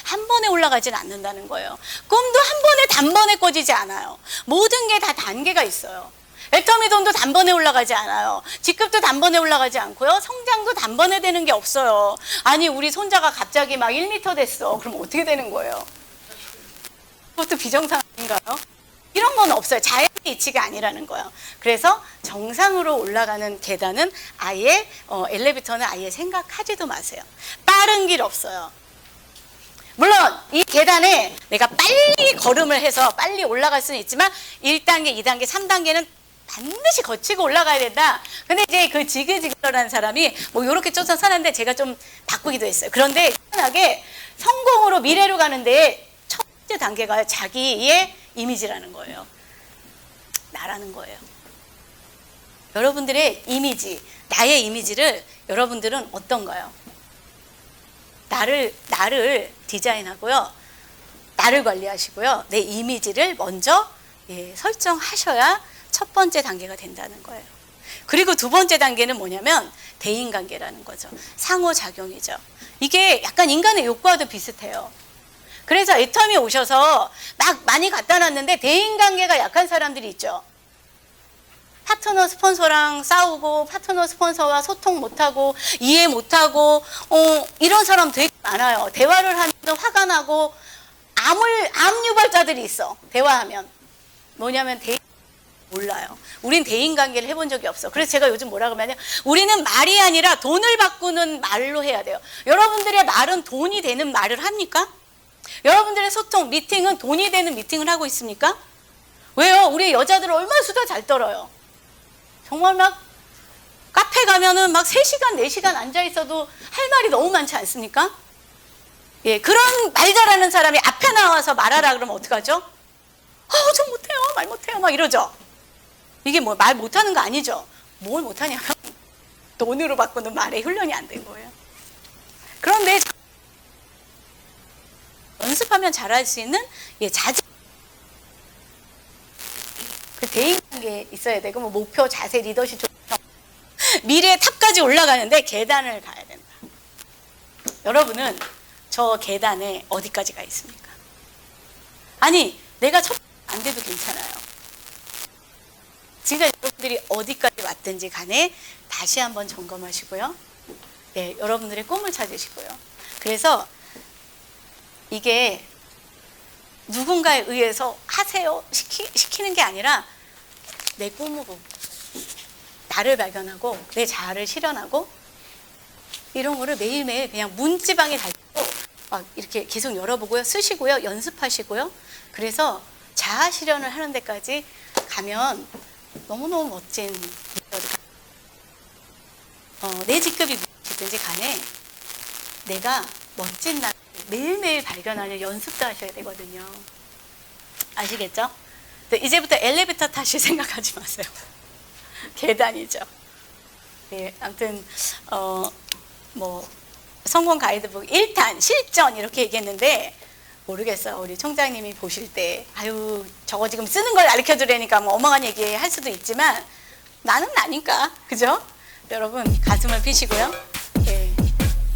한 번에 올라가진 않는다는 거예요. 꿈도 한 번에 단번에 꿔지지 않아요. 모든 게 다 단계가 있어요. 애터미 돈도 단번에 올라가지 않아요. 직급도 단번에 올라가지 않고요. 성장도 단번에 되는 게 없어요. 아니, 우리 손자가 갑자기 막 1m 됐어. 그럼 어떻게 되는 거예요? 그것도 비정상 아닌가요? 이런 건 없어요. 자연의 이치가 아니라는 거예요. 그래서 정상으로 올라가는 계단은 아예 엘리베이터는 아예 생각하지도 마세요. 빠른 길 없어요. 물론 이 계단에 내가 빨리 걸음을 해서 빨리 올라갈 수는 있지만 1단계, 2단계, 3단계는 반드시 거치고 올라가야 된다. 근데 이제 그 지그지그라는 사람이 뭐 이렇게 쫓아 사는데 제가 좀 바꾸기도 했어요. 그런데 희한하게 성공으로 미래로 가는데 첫 번째 단계가 자기의 이미지라는 거예요. 나라는 거예요. 여러분들의 이미지, 나의 이미지를 여러분들은 어떤가요? 나를 디자인하고요. 나를 관리하시고요. 내 이미지를 먼저 설정하셔야 첫 번째 단계가 된다는 거예요. 그리고 두 번째 단계는 뭐냐면 대인관계라는 거죠. 상호작용이죠. 이게 약간 인간의 욕구와도 비슷해요. 그래서 애터미 오셔서 막 많이 갖다 놨는데 대인관계가 약한 사람들이 있죠. 파트너 스폰서랑 싸우고 파트너 스폰서와 소통 못하고 이해 못하고 이런 사람 되게 많아요. 대화를 하면 화가 나고 암 유발자들이 있어. 대화하면. 뭐냐면 몰라요. 우린 대인관계를 해본 적이 없어. 그래서 제가 요즘 뭐라 그러냐면 우리는 말이 아니라 돈을 바꾸는 말로 해야 돼요. 여러분들의 말은 돈이 되는 말을 합니까? 여러분들의 소통, 미팅은 돈이 되는 미팅을 하고 있습니까? 왜요? 우리 여자들 얼마나 수다 잘 떨어요. 정말 막 카페 가면은 막 3시간, 4시간 앉아 있어도 할 말이 너무 많지 않습니까? 예, 그런 말 잘하는 사람이 앞에 나와서 말하라 그러면 어떡하죠? 저 못해요. 말 못해요. 막 이러죠. 이게 뭐 말 못하는 거 아니죠? 뭘 못하냐면 돈으로 바꾸는 말에 훈련이 안 된 거예요. 그런데 연습하면 잘할 수 있는 자질. 그 대인관계에 있어야 되고 뭐 목표, 자세, 리더십, 미래의 탑까지 올라가는데 계단을 가야 된다. 여러분은 저 계단에 어디까지 가 있습니까? 아니, 내가 첫 안 돼도 괜찮아요. 진짜 여러분들이 어디까지 왔든지 간에 다시 한번 점검하시고요. 네, 여러분들의 꿈을 찾으시고요. 그래서 이게 누군가에 의해서 하세요 시키는 게 아니라 내 꿈으로 나를 발견하고 내 자아를 실현하고 이런 거를 매일매일 그냥 문지방에 달고 이렇게 계속 열어보고요. 쓰시고요. 연습하시고요. 그래서 자아 실현을 하는 데까지 가면 너무너무 멋진 내 직급이 무엇이든지 간에 내가 멋진 나를 매일매일 발견하는 연습도 하셔야 되거든요. 아시겠죠? 이제부터 엘리베이터 타실 생각하지 마세요. 계단이죠. 네, 아무튼 뭐 성공 가이드북 1탄 실전 이렇게 얘기했는데 모르겠어요. 우리 총장님이 보실 때 아유 저거 지금 쓰는 걸 가르쳐 주려니까 뭐 어망한 얘기 할 수도 있지만 나는 나니까 그죠? 여러분 가슴을 피시고요. 예,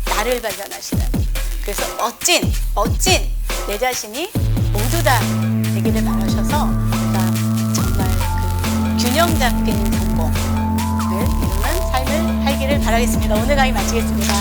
나를 발견하시는 그래서 멋진 내 자신이 모두 다 되기를 바라셔서 정말 그 균형 잡힌 성공을 이루는 삶을 살기를 바라겠습니다. 오늘 강의 마치겠습니다.